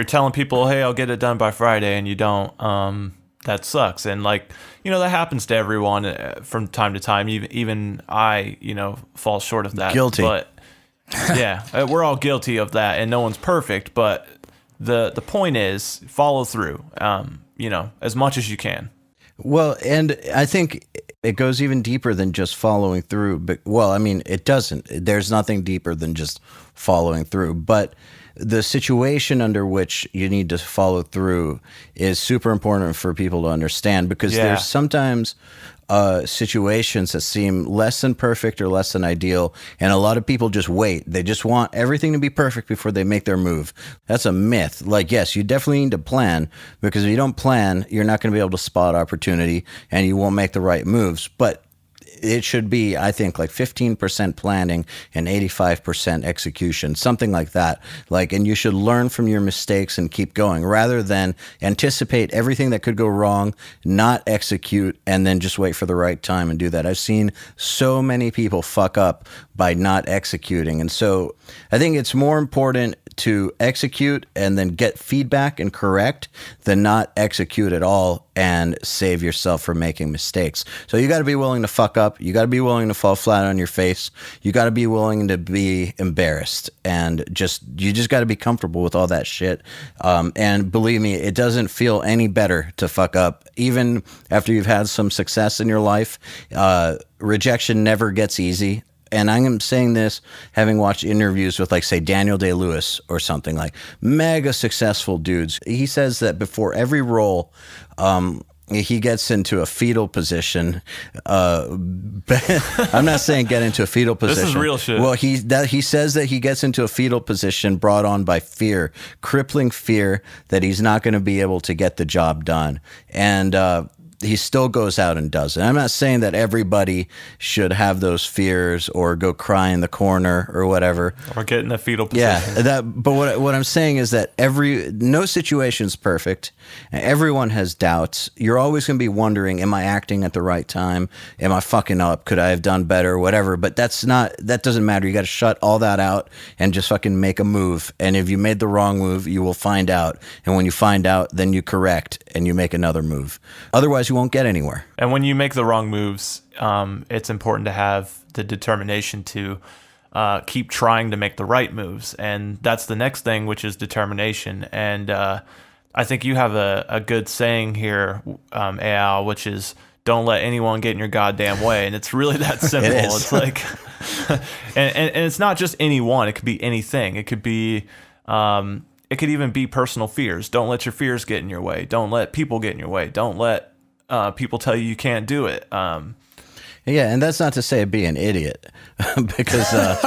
telling people, hey, I'll get it done by Friday, and you don't, that sucks. And like, that happens to everyone from time to time. Even I, fall short of that. Guilty. But yeah, we're all guilty of that, and no one's perfect. But the point is, follow through, as much as you can. Well, and I think it goes even deeper than just following through. But, well, I mean, it doesn't. There's nothing deeper than just following through. But the situation under which you need to follow through is super important for people to understand, because there's sometimes situations that seem less than perfect or less than ideal, and a lot of people just wait. They just want everything to be perfect before they make their move. That's a myth. Like, yes, you definitely need to plan, because if you don't plan, you're not going to be able to spot opportunity and you won't make the right moves. But it should be, I think, like 15% planning and 85% execution, something like that. And you should learn from your mistakes and keep going, rather than anticipate everything that could go wrong, not execute, and then just wait for the right time and do that. I've seen so many people fuck up by not executing. And so I think it's more important to execute and then get feedback and correct than not execute at all and save yourself from making mistakes. So you got to be willing to fuck up. You got to be willing to fall flat on your face. You got to be willing to be embarrassed, and you just got to be comfortable with all that shit. And believe me, it doesn't feel any better to fuck up. Even after you've had some success in your life, rejection never gets easy. And I'm saying this having watched interviews with, like, say, Daniel Day-Lewis or something, like mega successful dudes. He says that before every role, he gets into a fetal position. I'm not saying get into a fetal position. This is real shit. Well, he says that he gets into a fetal position brought on by fear, crippling fear that he's not going to be able to get the job done. And he still goes out and does it. I'm not saying that everybody should have those fears or go cry in the corner or whatever. Or get in a fetal position. Yeah, but what I'm saying is that no situation's perfect. Everyone has doubts. You're always going to be wondering, am I acting at the right time? Am I fucking up? Could I have done better? Whatever. But that doesn't matter. You got to shut all that out and just fucking make a move. And if you made the wrong move, you will find out. And when you find out, then you correct and you make another move. Otherwise, you won't get anywhere. And when you make the wrong moves, it's important to have the determination to keep trying to make the right moves. And that's the next thing, which is determination. And I think you have a good saying here, EYAL, which is, don't let anyone get in your goddamn way. And it's really that simple. It's like, and it's not just anyone. It could be anything. It could be, it could even be personal fears. Don't let your fears get in your way. Don't let people get in your way. Don't let people tell you can't do it. Yeah, and that's not to say be an idiot, because some.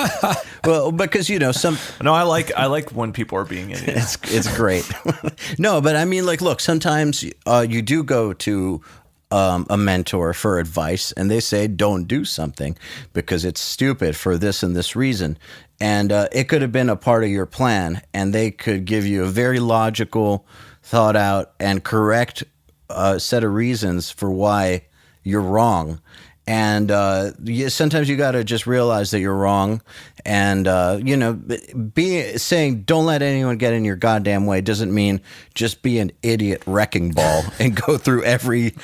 No, I like when people are being idiots. It's great. No, but I mean, like, look, sometimes you do go to a mentor for advice, and they say don't do something because it's stupid for this and this reason. And it could have been a part of your plan, and they could give you a very logical, thought out, and correct set of reasons for why you're wrong. And sometimes you got to just realize that you're wrong. And, saying don't let anyone get in your goddamn way doesn't mean just be an idiot wrecking ball and go through every,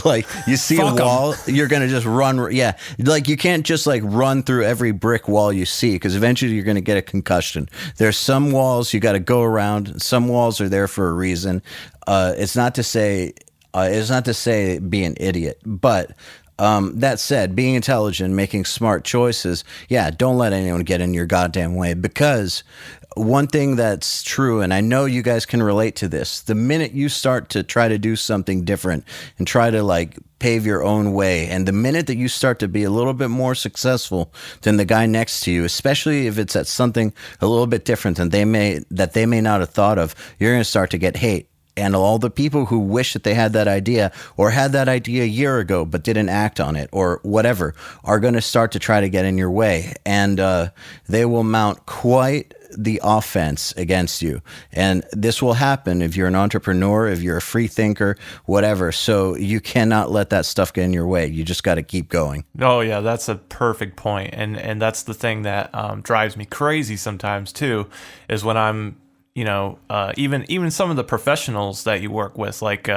like, you see a wall, you're going to just run. Yeah. Like, you can't just, like, run through every brick wall you see, because eventually you're going to get a concussion. There's some walls you got to go around. Some walls are there for a reason. It's not to say be an idiot, but that said, being intelligent, making smart choices, yeah, don't let anyone get in your goddamn way. Because one thing that's true, and I know you guys can relate to this, the minute you start to try to do something different and try to, like, pave your own way, and the minute that you start to be a little bit more successful than the guy next to you, especially if it's at something a little bit different than they may not have thought of, you're going to start to get hate. And all the people who wish that they had that idea or had that idea a year ago but didn't act on it or whatever are going to start to try to get in your way. And they will mount quite the offense against you. And this will happen if you're an entrepreneur, if you're a free thinker, whatever. So you cannot let that stuff get in your way. You just got to keep going. Oh yeah, that's a perfect point. And that's the thing that drives me crazy sometimes too, is when I'm, even some of the professionals that you work with, like,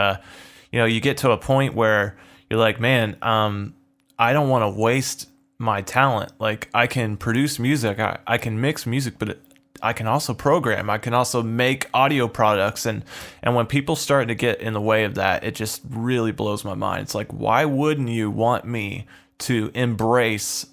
you get to a point where you're like, man, I don't want to waste my talent. Like, I can produce music, I can mix music, but I can also program. I can also make audio products. And when people start to get in the way of that, it just really blows my mind. It's like, why wouldn't you want me to embrace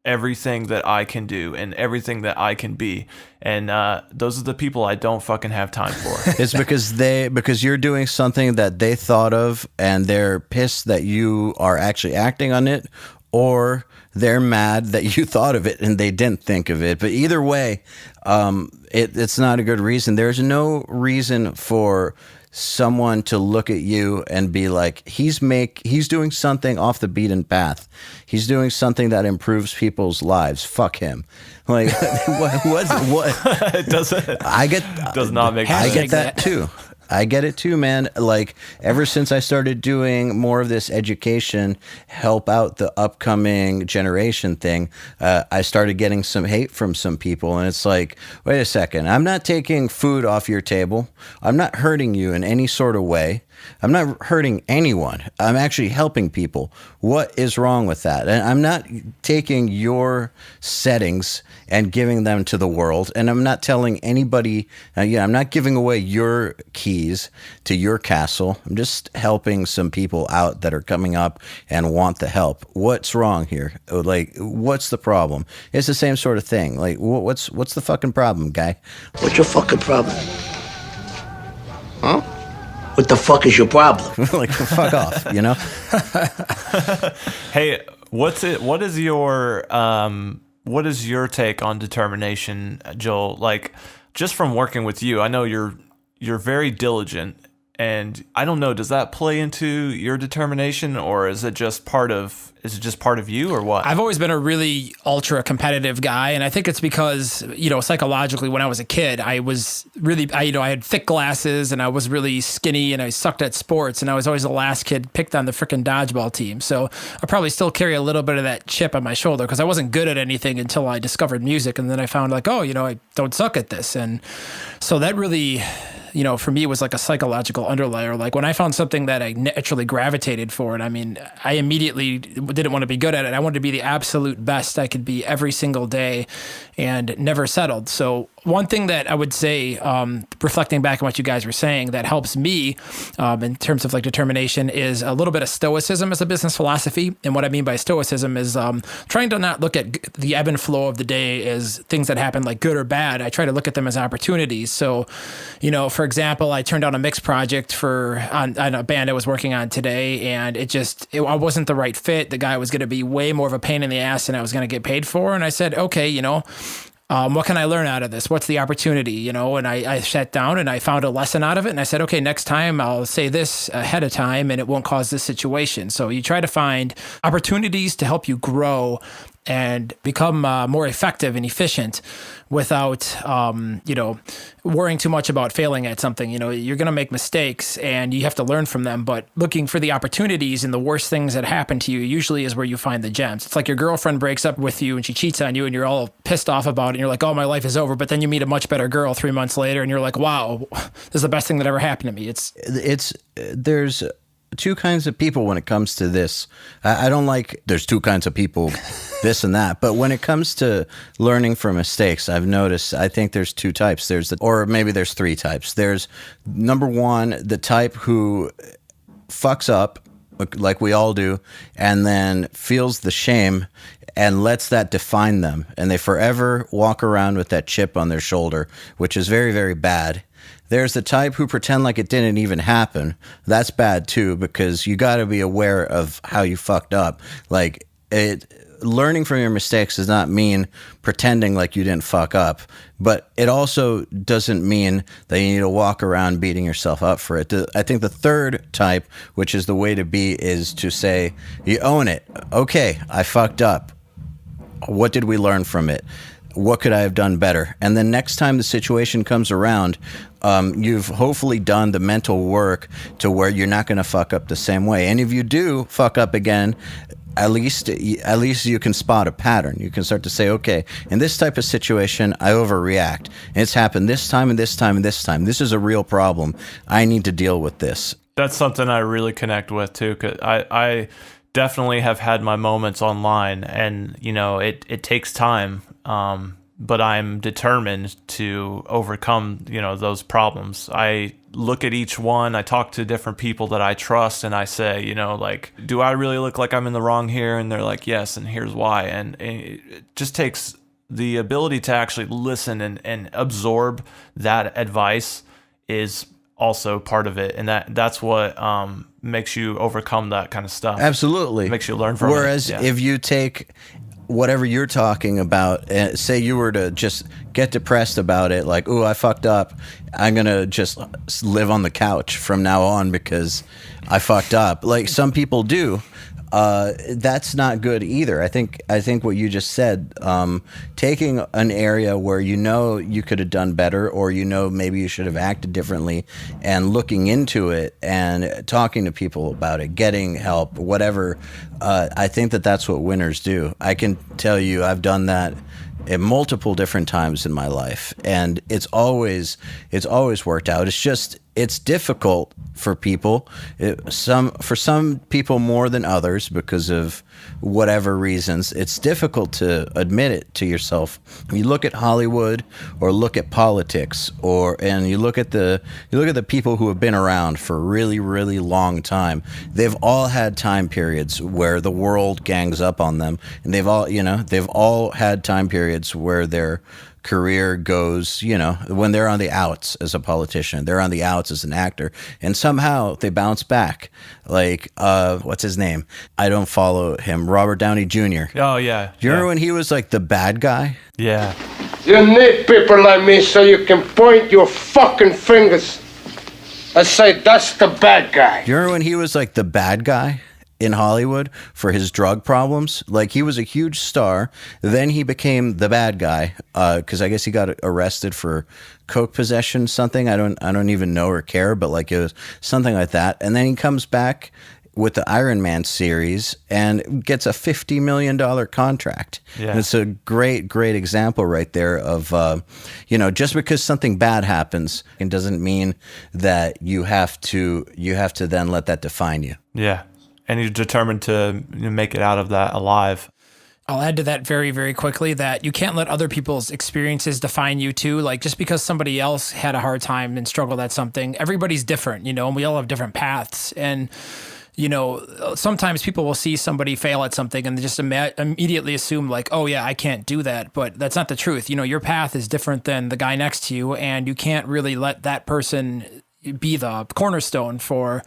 everything that I can do and everything that I can be? And those are the people I don't fucking have time for. It's because you're doing something that they thought of and they're pissed that you are actually acting on it, or they're mad that you thought of it and they didn't think of it. But either way, it's not a good reason. There's no reason for someone to look at you and be like, he's doing something off the beaten path. He's doing something that improves people's lives. Fuck him. Like, what? It does not make sense. I get that too. I get it too, man. Like, ever since I started doing more of this education, help out the upcoming generation thing, I started getting some hate from some people. And it's like, wait a second, I'm not taking food off your table. I'm not hurting you in any sort of way. I'm not hurting anyone. I'm actually helping people. What is wrong with that? And I'm not taking your settings and giving them to the world. And I'm not telling anybody, I'm not giving away your keys to your castle. I'm just helping some people out that are coming up and want the help. What's wrong here? Like, what's the problem? It's the same sort of thing. Like, what's the fucking problem, guy? What's your fucking problem? Huh? What the fuck is your problem? Like, fuck off, you know? Hey, what is your take on determination, Joel? Like, just from working with you, I know you're very diligent, and I don't know, does that play into your determination, or is it just part of you, or what? I've always been a really ultra competitive guy, and I think it's because, psychologically, when I was a kid, I was really, I had thick glasses, and I was really skinny, and I sucked at sports, and I was always the last kid picked on the freaking dodgeball team. So I probably still carry a little bit of that chip on my shoulder because I wasn't good at anything until I discovered music, and then I found like, I don't suck at this, and so that really, for me, it was like a psychological underlayer. Like, when I found something that I naturally gravitated for, and I immediately didn't want to be good at it. I wanted to be the absolute best I could be every single day and never settled. So one thing that I would say, reflecting back on what you guys were saying, that helps me in terms of like determination is a little bit of stoicism as a business philosophy. And what I mean by stoicism is trying to not look at the ebb and flow of the day as things that happen like good or bad. I try to look at them as opportunities. So, for example, I turned down a mix project on a band I was working on today, and I wasn't the right fit. The guy was going to be way more of a pain in the ass than I was going to get paid for. And I said, okay, what can I learn out of this? What's the opportunity? And I sat down and I found a lesson out of it. And I said, okay, next time I'll say this ahead of time and it won't cause this situation. So you try to find opportunities to help you grow and become more effective and efficient without, worrying too much about failing at something. You're going to make mistakes and you have to learn from them, but looking for the opportunities and the worst things that happen to you usually is where you find the gems. It's like your girlfriend breaks up with you and she cheats on you and you're all pissed off about it. And you're like, oh, my life is over. But then you meet a much better girl 3 months later and you're like, wow, this is the best thing that ever happened to me. There's two kinds of people when it comes to this. I don't like there's two kinds of people, this and that. But when it comes to learning from mistakes, I've noticed, I think there's two types. Or maybe there's three types. There's number one, the type who fucks up, like we all do, and then feels the shame and lets that define them. And they forever walk around with that chip on their shoulder, which is very, very bad. There's the type who pretend like it didn't even happen. That's bad too, because you got to be aware of how you fucked up. Like, learning from your mistakes does not mean pretending like you didn't fuck up, but it also doesn't mean that you need to walk around beating yourself up for it. I think the third type, which is the way to be, is to say, you own it. Okay, I fucked up. What did we learn from it? What could I have done better? And then next time the situation comes around, you've hopefully done the mental work to where you're not going to fuck up the same way. And if you do fuck up again, at least you can spot a pattern. You can start to say, okay, in this type of situation, I overreact. And it's happened this time and this time and this time. This is a real problem. I need to deal with this. That's something I really connect with too, because I definitely have had my moments online, and it takes time, but I'm determined to overcome those problems. I look at each one, I talk to different people that I trust, and I say, like, do I really look like I'm in the wrong here? And they're like, yes, and here's why. And it just takes the ability to actually listen and absorb that advice is also part of it, and that's what makes you overcome that kind of stuff. Absolutely. Makes you learn from Whereas it. if you take whatever you're talking about, say you were to just get depressed about it, like, ooh, I fucked up, I'm gonna just live on the couch from now on because I fucked up, like some people do. That's not good either. I think what you just said, taking an area where you could have done better, or maybe you should have acted differently, and looking into it and talking to people about it, getting help, whatever. I think that's what winners do. I can tell you, I've done that at multiple different times in my life, and it's always worked out. It's difficult for people, for some people more than others because of whatever reasons. It's difficult to admit it to yourself. You look at Hollywood, or look at politics, and you look at the people who have been around for a really, really long time. They've all had time periods where the world gangs up on them, and they've all had time periods where their career goes, when they're on the outs as a politician, they're on the outs as an actor, and somehow they bounce back. Like, what's his name? I don't follow him. Robert Downey Jr. Oh, yeah. Do you remember when he was like the bad guy? Yeah. You need people like me so you can point your fucking fingers and say, that's the bad guy. Do you remember when he was like the bad guy in Hollywood for his drug problems? Like, he was a huge star. Then he became the bad guy because I guess he got arrested for coke possession, something. I don't even know or care, but like it was something like that. And then he comes back with the Iron Man series and gets a $50 million contract. Yeah. And it's a great example right there of, just because something bad happens, it doesn't mean that you have to then let that define you. Yeah. And you're determined to make it out of that alive. I'll add to that very, very quickly that you can't let other people's experiences define you too. Like, just because somebody else had a hard time and struggled at something, everybody's different, and we all have different paths. And, sometimes people will see somebody fail at something and they just immediately assume like, oh yeah, I can't do that. But that's not the truth. Your path is different than the guy next to you, and you can't really let that person be the cornerstone for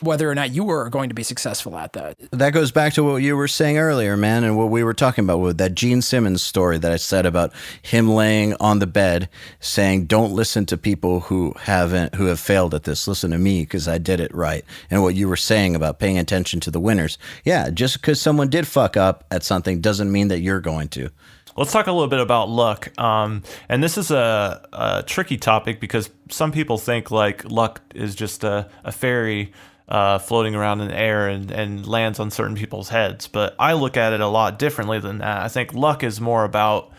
whether or not you were going to be successful at that. That goes back to what you were saying earlier, man, and what we were talking about with that Gene Simmons story that I said about him laying on the bed saying, don't listen to people who have failed at this. Listen to me because I did it right. And what you were saying about paying attention to the winners. Yeah, just because someone did fuck up at something doesn't mean that you're going to. Let's talk a little bit about luck. And this is a tricky topic because some people think like luck is just a fairy floating around in the air and lands on certain people's heads. But I look at it a lot differently than that. I think luck is more about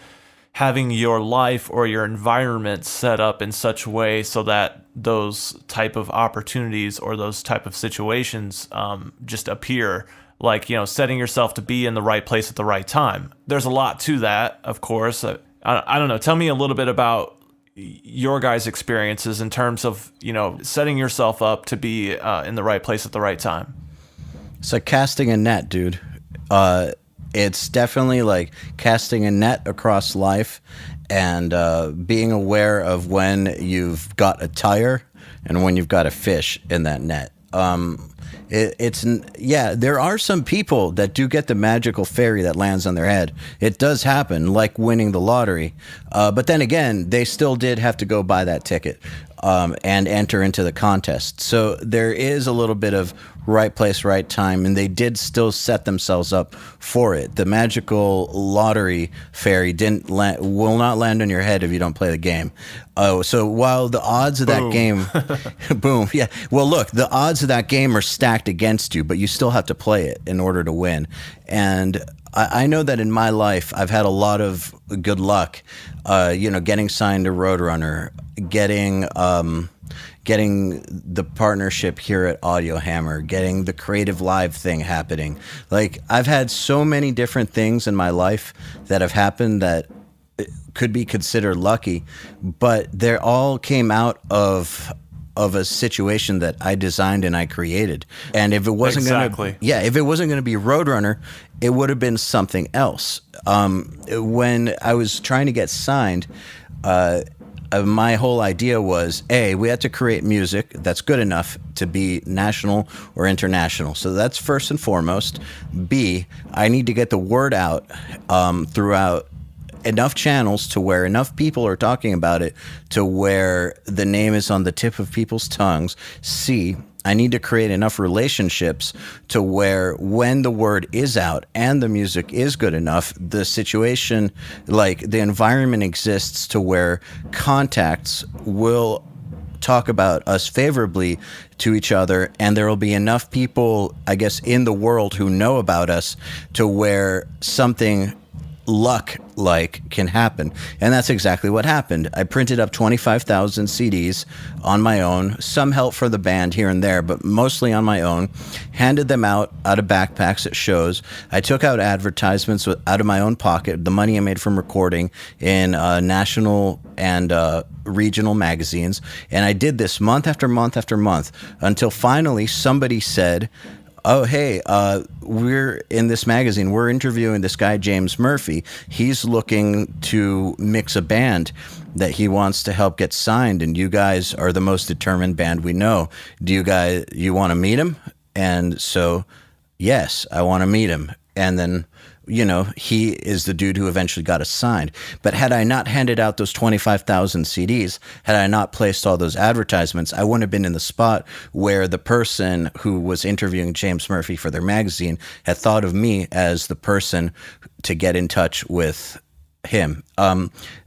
having your life or your environment set up in such a way so that those type of opportunities or those type of situations just appear. Like, setting yourself to be in the right place at the right time. There's a lot to that, of course. I don't know. Tell me a little bit about your guys' experiences in terms of, setting yourself up to be in the right place at the right time. It's like casting a net, dude. It's definitely like casting a net across life and being aware of when you've got a tire and when you've got a fish in that net. There are some people that do get the magical fairy that lands on their head. It does happen, like winning the lottery. But then again, they still did have to go buy that ticket and enter into the contest. So there is a little bit of right place, right time, and they did still set themselves up for it. The magical lottery fairy will not land on your head if you don't play the game. So while the odds of that game, boom, yeah. Well, look, the odds of that game are stacked against you, but you still have to play it in order to win. And I know that in my life, I've had a lot of good luck, getting signed to Roadrunner, getting the partnership here at Audio Hammer, getting the Creative Live thing happening. Like, I've had so many different things in my life that have happened that could be considered lucky, but they all came out of a situation that I designed and I created. And if it wasn't if it wasn't going to be Roadrunner, it would have been something else. When I was trying to get signed, my whole idea was, A, we had to create music that's good enough to be national or international. So that's first and foremost. B, I need to get the word out throughout enough channels to where enough people are talking about it to where the name is on the tip of people's tongues. C, I need to create enough relationships to where when the word is out and the music is good enough, the situation, like the environment exists to where contacts will talk about us favorably to each other, and there will be enough people, I guess, in the world who know about us to where something luck-like can happen. And that's exactly what happened. I printed up 25,000 CDs on my own, some help from the band here and there, but mostly on my own, handed them out of backpacks at shows. I took out advertisements out of my own pocket, the money I made from recording in national and regional magazines, and I did this month after month after month until finally somebody said, oh, hey, we're in this magazine. We're interviewing this guy, James Murphy. He's looking to mix a band that he wants to help get signed, and you guys are the most determined band we know. Do you want to meet him? And so, yes, I want to meet him. And then, he is the dude who eventually got us signed. But had I not handed out those 25,000 CDs, had I not placed all those advertisements, I wouldn't have been in the spot where the person who was interviewing James Murphy for their magazine had thought of me as the person to get in touch with him.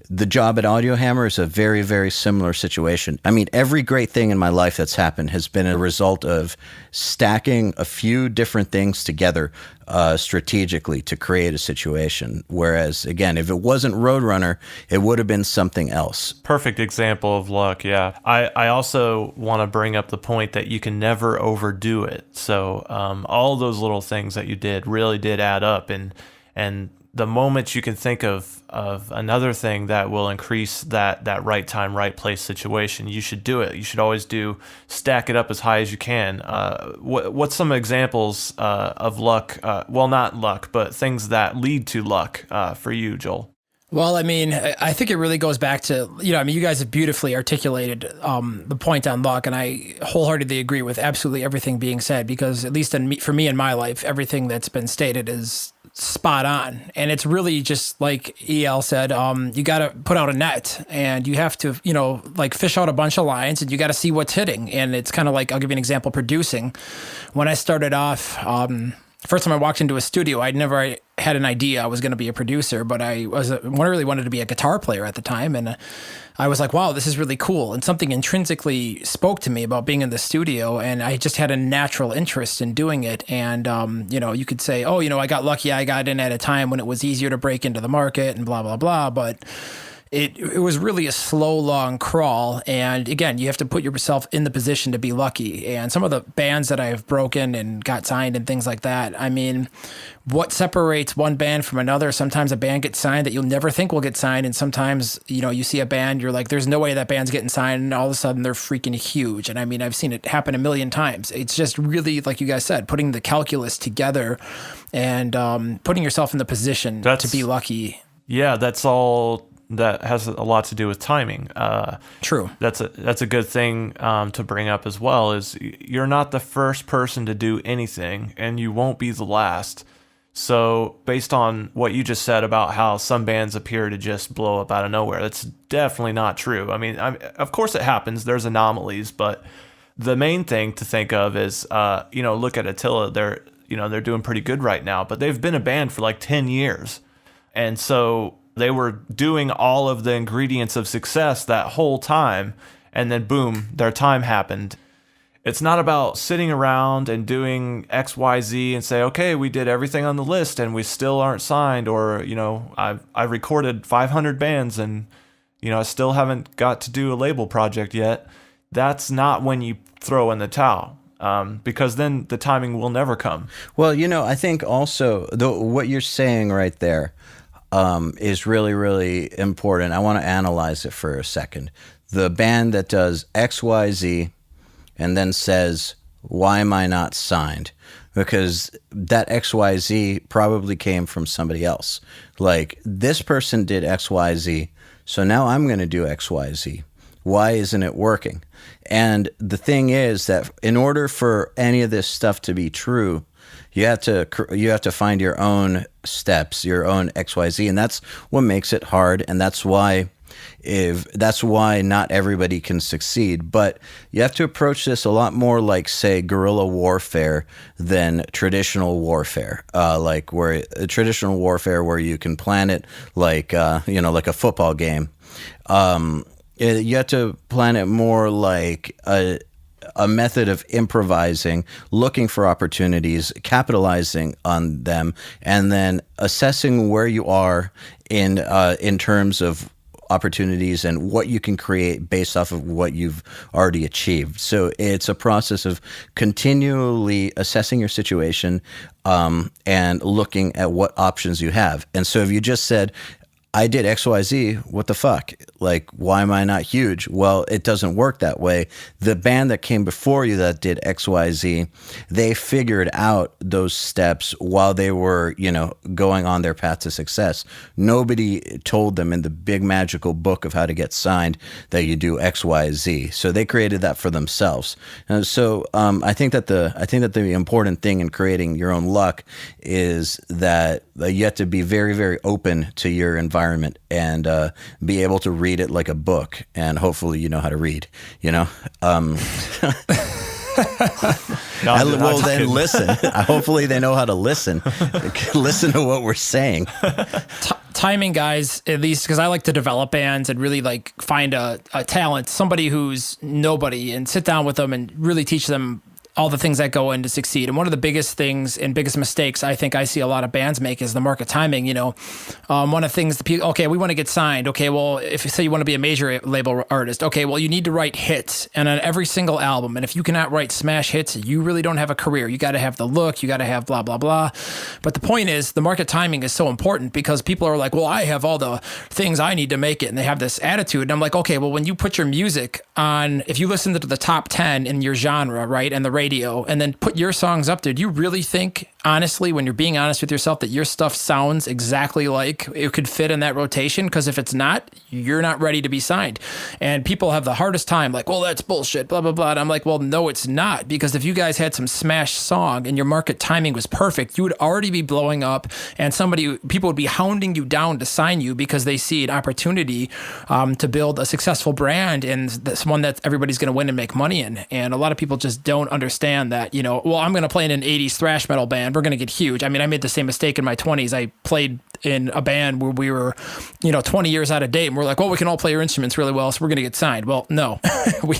The job at Audio Hammer is a very, very similar situation. I mean, every great thing in my life that's happened has been a result of stacking a few different things together strategically to create a situation. Whereas, again, if it wasn't Roadrunner, it would have been something else. Perfect example of luck, yeah. I also want to bring up the point that you can never overdo it. So all those little things that you did really did add up, and the moment you can think of another thing that will increase that right time, right place situation, you should do it. You should always stack it up as high as you can. What's some examples of luck? Well, not luck, but things that lead to luck for you, Joel? Well, I mean, I think it really goes back to, you guys have beautifully articulated the point on luck, and I wholeheartedly agree with absolutely everything being said, because at least for me in my life, everything that's been stated is spot on. And it's really just like EYAL said, you got to put out a net, and you have to, fish out a bunch of lines, and you got to see what's hitting. And it's kind of like, I'll give you an example, producing. When I started off, first time I walked into a studio, I'd never had an idea I was going to be a producer, but I really wanted to be a guitar player at the time. And I was like, wow, this is really cool. And something intrinsically spoke to me about being in the studio, and I just had a natural interest in doing it. And, you could say, oh, I got lucky. I got in at a time when it was easier to break into the market and blah, blah, blah. But it was really a slow, long crawl. And again, you have to put yourself in the position to be lucky. And some of the bands that I've broken and got signed and things like that, I mean, what separates one band from another? Sometimes a band gets signed that you'll never think will get signed. And sometimes, you see a band, you're like, there's no way that band's getting signed. And all of a sudden they're freaking huge. And I mean, I've seen it happen a million times. It's just really, like you guys said, putting the calculus together and putting yourself in the position to be lucky. Yeah, that's all that has a lot to do with timing. True. That's a good thing to bring up as well. Is you're not the first person to do anything, and you won't be the last. So based on what you just said about how some bands appear to just blow up out of nowhere, that's definitely not true. I mean, of course it happens. There's anomalies, but the main thing to think of is, look at Attila. They're doing pretty good right now, but they've been a band for like 10 years. And so they were doing all of the ingredients of success that whole time. And then boom, their time happened. It's not about sitting around and doing X, Y, Z and say, okay, we did everything on the list and we still aren't signed. Or, I recorded 500 bands and, I still haven't got to do a label project yet. That's not when you throw in the towel. Because then the timing will never come. Well, I think also what you're saying right there is really, really important. I want to analyze it for a second. The band that does X, Y, Z and then says, why am I not signed? Because that XYZ probably came from somebody else. Like, this person did XYZ, so now I'm going to do XYZ. Why isn't it working? And the thing is that in order for any of this stuff to be true, you have to find your own steps, your own XYZ, and that's what makes it hard, and that's why not everybody can succeed. But you have to approach this a lot more like, say, guerrilla warfare than traditional warfare. Like traditional warfare where you can plan it like like a football game. You have to plan it more like a method of improvising, looking for opportunities, capitalizing on them, and then assessing where you are in terms of opportunities and what you can create based off of what you've already achieved. So it's a process of continually assessing your situation and looking at what options you have. And so if you just said, I did XYZ, what the fuck? Like, why am I not huge? Well, it doesn't work that way. The band that came before you that did XYZ, they figured out those steps while they were, going on their path to success. Nobody told them in the big magical book of how to get signed that you do XYZ. So they created that for themselves. And so I think that the important thing in creating your own luck is that you have to be very, very open to your environment and be able to read it like a book, and hopefully you know how to read, well, then listen. Hopefully they know how to listen. Listen to what we're saying. Timing, guys, at least because I like to develop bands and really find a talent, somebody who's nobody, and sit down with them and really teach them all the things that go in to succeed. And one of the biggest things and biggest mistakes I think I see a lot of bands make is the market timing. One of the things, okay, we want to get signed. Okay, well, if you say you want to be a major label artist, okay, well, you need to write hits and on every single album. And if you cannot write smash hits, you really don't have a career. You got to have the look, you got to have blah, blah, blah. But the point is, the market timing is so important because people are like, well, I have all the things I need to make it. And they have this attitude. And I'm like, okay, well, when you put your music on, if you listen to the top 10 in your genre, right, and the radio, and then put your songs up there, do you really think, honestly, when you're being honest with yourself, that your stuff sounds exactly like it could fit in that rotation? Because if it's not, you're not ready to be signed. And people have the hardest time, like, well, that's bullshit, blah, blah, blah. And I'm like, well, no, it's not. Because if you guys had some smash song and your market timing was perfect, you would already be blowing up, and people would be hounding you down to sign you because they see an opportunity to build a successful brand and this one that everybody's going to win and make money in. And a lot of people just don't understand that, well, I'm going to play in an 80s thrash metal band. We're going to get huge. I mean, I made the same mistake in my 20s. I played in a band where we were, 20 years out of date, and we're like, well, we can all play our instruments really well, so we're going to get signed. Well, no, we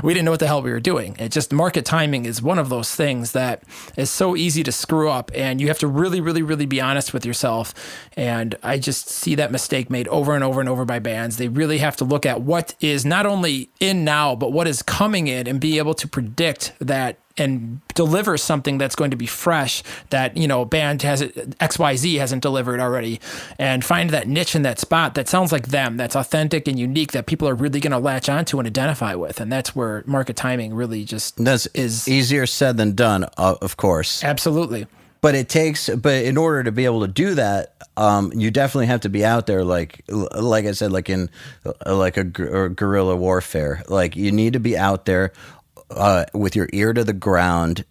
didn't know what the hell we were doing. It just, market timing is one of those things that is so easy to screw up, and you have to really, really, really be honest with yourself. And I just see that mistake made over and over and over by bands. They really have to look at what is not only in now, but what is coming in, and be able to predict that and deliver something that's going to be fresh that, band XYZ hasn't delivered already, and find that niche in that spot that sounds like them, that's authentic and unique, that people are really going to latch onto and identify with. And that's where market timing really just is easier said than done, of course. Absolutely. but in order to be able to do that, you definitely have to be out there, like I said, like in like a guerrilla warfare. Like you need to be out there with your ear to the ground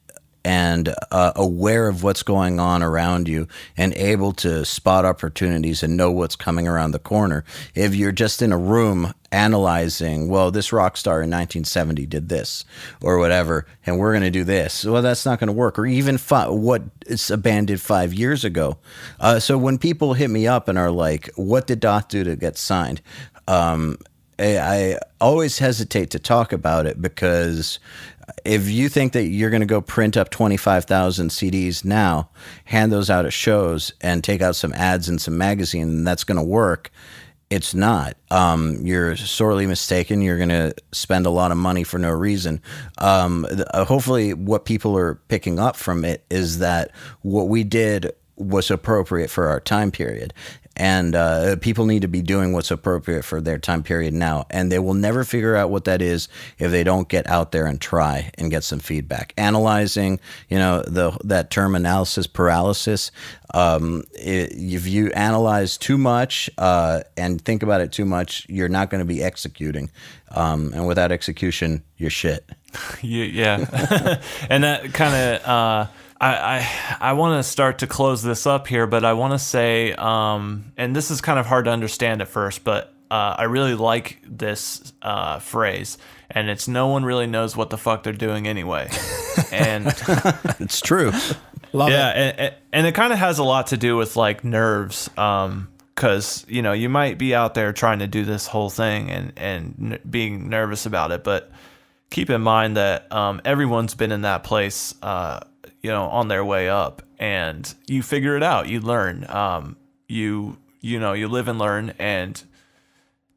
and aware of what's going on around you and able to spot opportunities and know what's coming around the corner. If you're just in a room analyzing, well, this rock star in 1970 did this or whatever, and we're going to do this, well, that's not going to work. Or even what a band did 5 years ago. So when people hit me up and are like, what did Doth do to get signed? I always hesitate to talk about it, because if you think that you're going to go print up 25,000 CDs now, hand those out at shows, and take out some ads in some magazine, and that's going to work, it's not. You're sorely mistaken. You're going to spend a lot of money for no reason. Hopefully what people are picking up from it is that what we did was appropriate for our time period. And people need to be doing what's appropriate for their time period now. And they will never figure out what that is if they don't get out there and try and get some feedback. Analyzing, that term analysis paralysis. If you analyze too much and think about it too much, you're not going to be executing. And without execution, you're shit. Yeah. And that kind of... I want to start to close this up here, but I want to say, and this is kind of hard to understand at first, but I really like this phrase, and it's no one really knows what the fuck they're doing anyway. And it's true. Love it. Yeah, and it kind of has a lot to do with like nerves, because you might be out there trying to do this whole thing and being nervous about it, but keep in mind that everyone's been in that place. On their way up, and you figure it out. You learn. You live and learn, and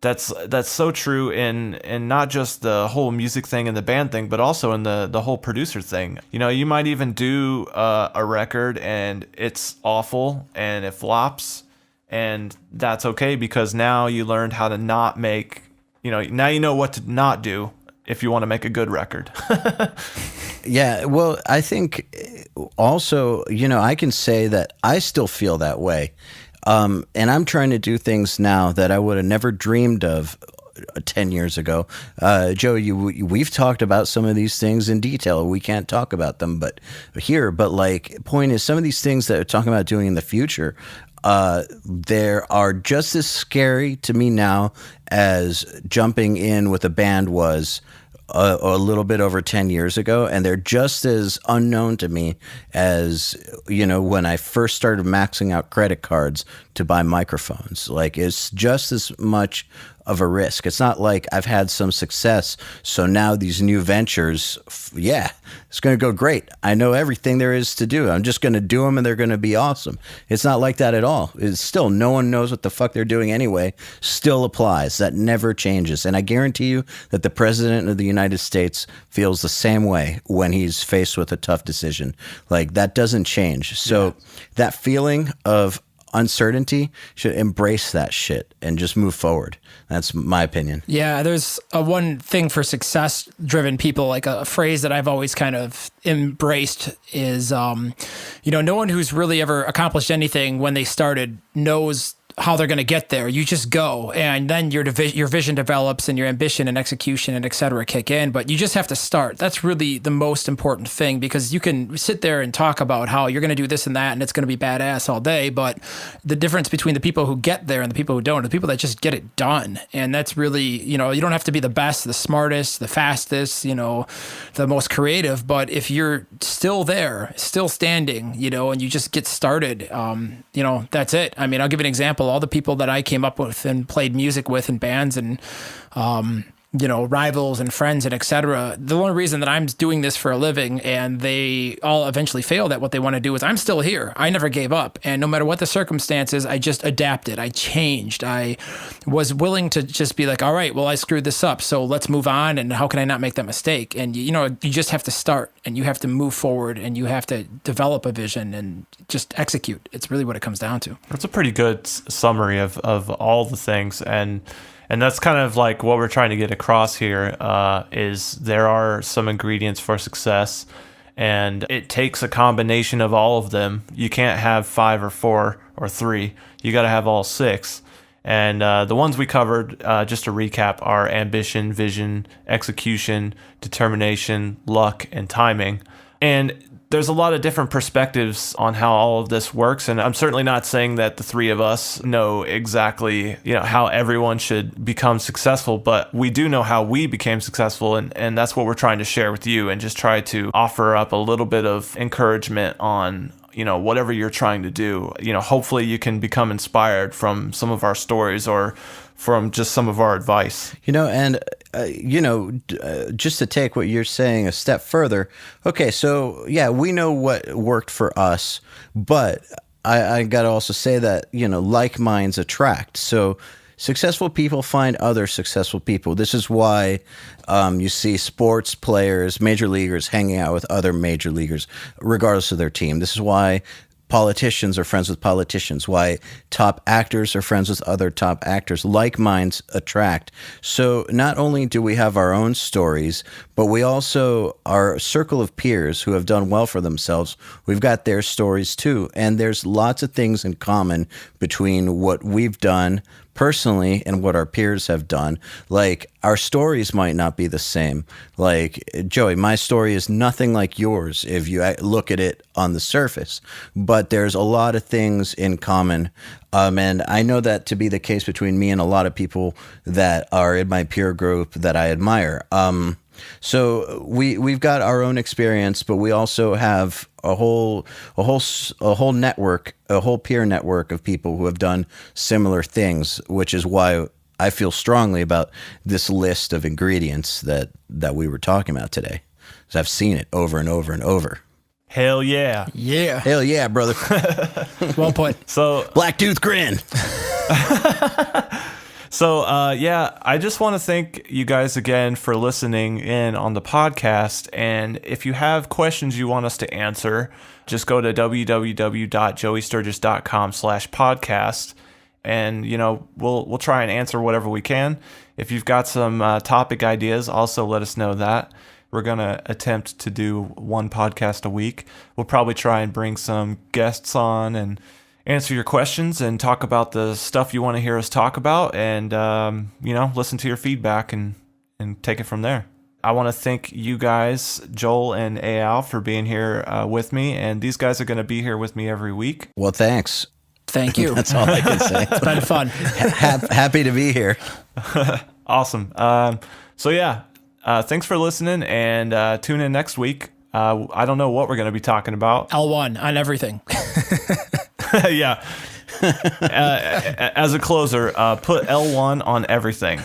that's so true in not just the whole music thing and the band thing, but also in the whole producer thing. You might even do a record and it's awful and it flops, and that's okay, because now you learned how to not make. Now you know what to not do if you want to make a good record. Yeah, well, I think also, I can say that I still feel that way. And I'm trying to do things now that I would have never dreamed of 10 years ago. Joe, we've talked about some of these things in detail. We can't talk about them but point is, some of these things that we're talking about doing in the future, there are just as scary to me now as jumping in with a band was a little bit over 10 years ago, and they're just as unknown to me as when I first started maxing out credit cards to buy microphones. Like, it's just as much of a risk. It's not like I've had some success, so now these new ventures, it's going to go great. I know everything there is to do. I'm just going to do them and they're going to be awesome. It's not like that at all. It's still, no one knows what the fuck they're doing anyway. Still applies. That never changes. And I guarantee you that the president of the United States feels the same way when he's faced with a tough decision. Like, that doesn't change. So that feeling of uncertainty, should embrace that shit and just move forward. That's my opinion. Yeah, there's one thing for success-driven people, like a phrase that I've always kind of embraced is, no one who's really ever accomplished anything when they started knows how they're going to get there. You just go, and then your vision develops, and your ambition and execution and et cetera kick in. But you just have to start. That's really the most important thing, because you can sit there and talk about how you're going to do this and that, and it's going to be badass all day. But the difference between the people who get there and the people who don't are the people that just get it done. And that's really, you don't have to be the best, the smartest, the fastest, the most creative. But if you're still there, still standing, and you just get started, that's it. I mean, I'll give you an example. All the people that I came up with and played music with in bands and, rivals and friends and et cetera. The only reason that I'm doing this for a living and they all eventually failed at what they want to do is I'm still here. I never gave up. And no matter what the circumstances, I just adapted. I changed. I was willing to just be like, all right, well, I screwed this up, so let's move on. And how can I not make that mistake? And, you just have to start, and you have to move forward, and you have to develop a vision and just execute. It's really what it comes down to. That's a pretty good summary of all the things. And that's kind of like what we're trying to get across here, is there are some ingredients for success, And it takes a combination of all of them. You can't have 5 or 4 or 3. You got to have all 6. And the ones we covered, just to recap, are ambition, vision, execution, determination, luck, and timing. And there's a lot of different perspectives on how all of this works. And I'm certainly not saying that the three of us know exactly, how everyone should become successful, but we do know how we became successful. And that's what we're trying to share with you and just try to offer up a little bit of encouragement on whatever you're trying to do. Hopefully you can become inspired from some of our stories or from just some of our advice. Just to take what you're saying a step further. Okay, so yeah, we know what worked for us, but I got to also say that, like minds attract. So successful people find other successful people. This is why you see sports players, major leaguers hanging out with other major leaguers, regardless of their team. This is why politicians are friends with politicians, why top actors are friends with other top actors. Like minds attract. So not only do we have our own stories, but we also, our circle of peers who have done well for themselves, we've got their stories too. And there's lots of things in common between what we've done personally and what our peers have done. Like, our stories might not be the same. Like, Joey, my story is nothing like yours if you look at it on the surface, but there's a lot of things in common. And I know that to be the case between me and a lot of people that are in my peer group that I admire. So we've got our own experience, but we also have a whole network, a whole peer network of people who have done similar things, which is why I feel strongly about this list of ingredients that we were talking about today. Because I've seen it over and over and over. Hell yeah. Yeah. Hell yeah, brother. Well put. So Black tooth grin. So, I just want to thank you guys again for listening in on the podcast. And if you have questions you want us to answer, just go to www.joeysturgis.com/podcast. And, we'll try and answer whatever we can. If you've got some topic ideas, also let us know that. We're going to attempt to do one podcast a week. We'll probably try and bring some guests on and answer your questions and talk about the stuff you want to hear us talk about, and listen to your feedback and take it from there. I want to thank you guys, Joel and EYAL, for being here with me, and these guys are going to be here with me every week. Well, thanks. Thank you. That's all I can say. It's been fun. Happy to be here. Awesome. Thanks for listening, and tune in next week. I don't know what we're going to be talking about. L1 on everything. Yeah. As a closer, put L1 on everything.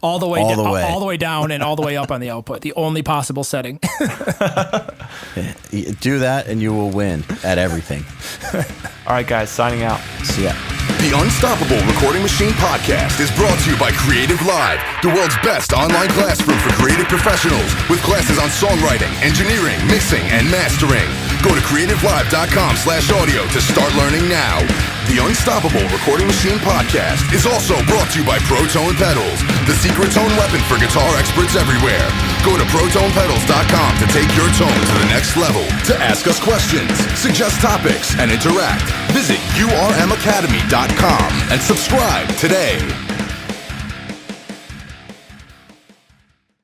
all the way down and all the way up on the output. The only possible setting. Do that and you will win at everything. All right, guys, signing out. See ya. The Unstoppable Recording Machine Podcast is brought to you by Creative Live, the world's best online classroom for creative professionals with classes on songwriting, engineering, mixing, and mastering. Go to creativelive.com/audio to start learning now. The Unstoppable Recording Machine Podcast is also brought to you by Protone Pedals, the secret tone weapon for guitar experts everywhere. Go to protonepedals.com to take your tone to the next level. To ask us questions, suggest topics, and interact, visit urmacademy.com and subscribe today.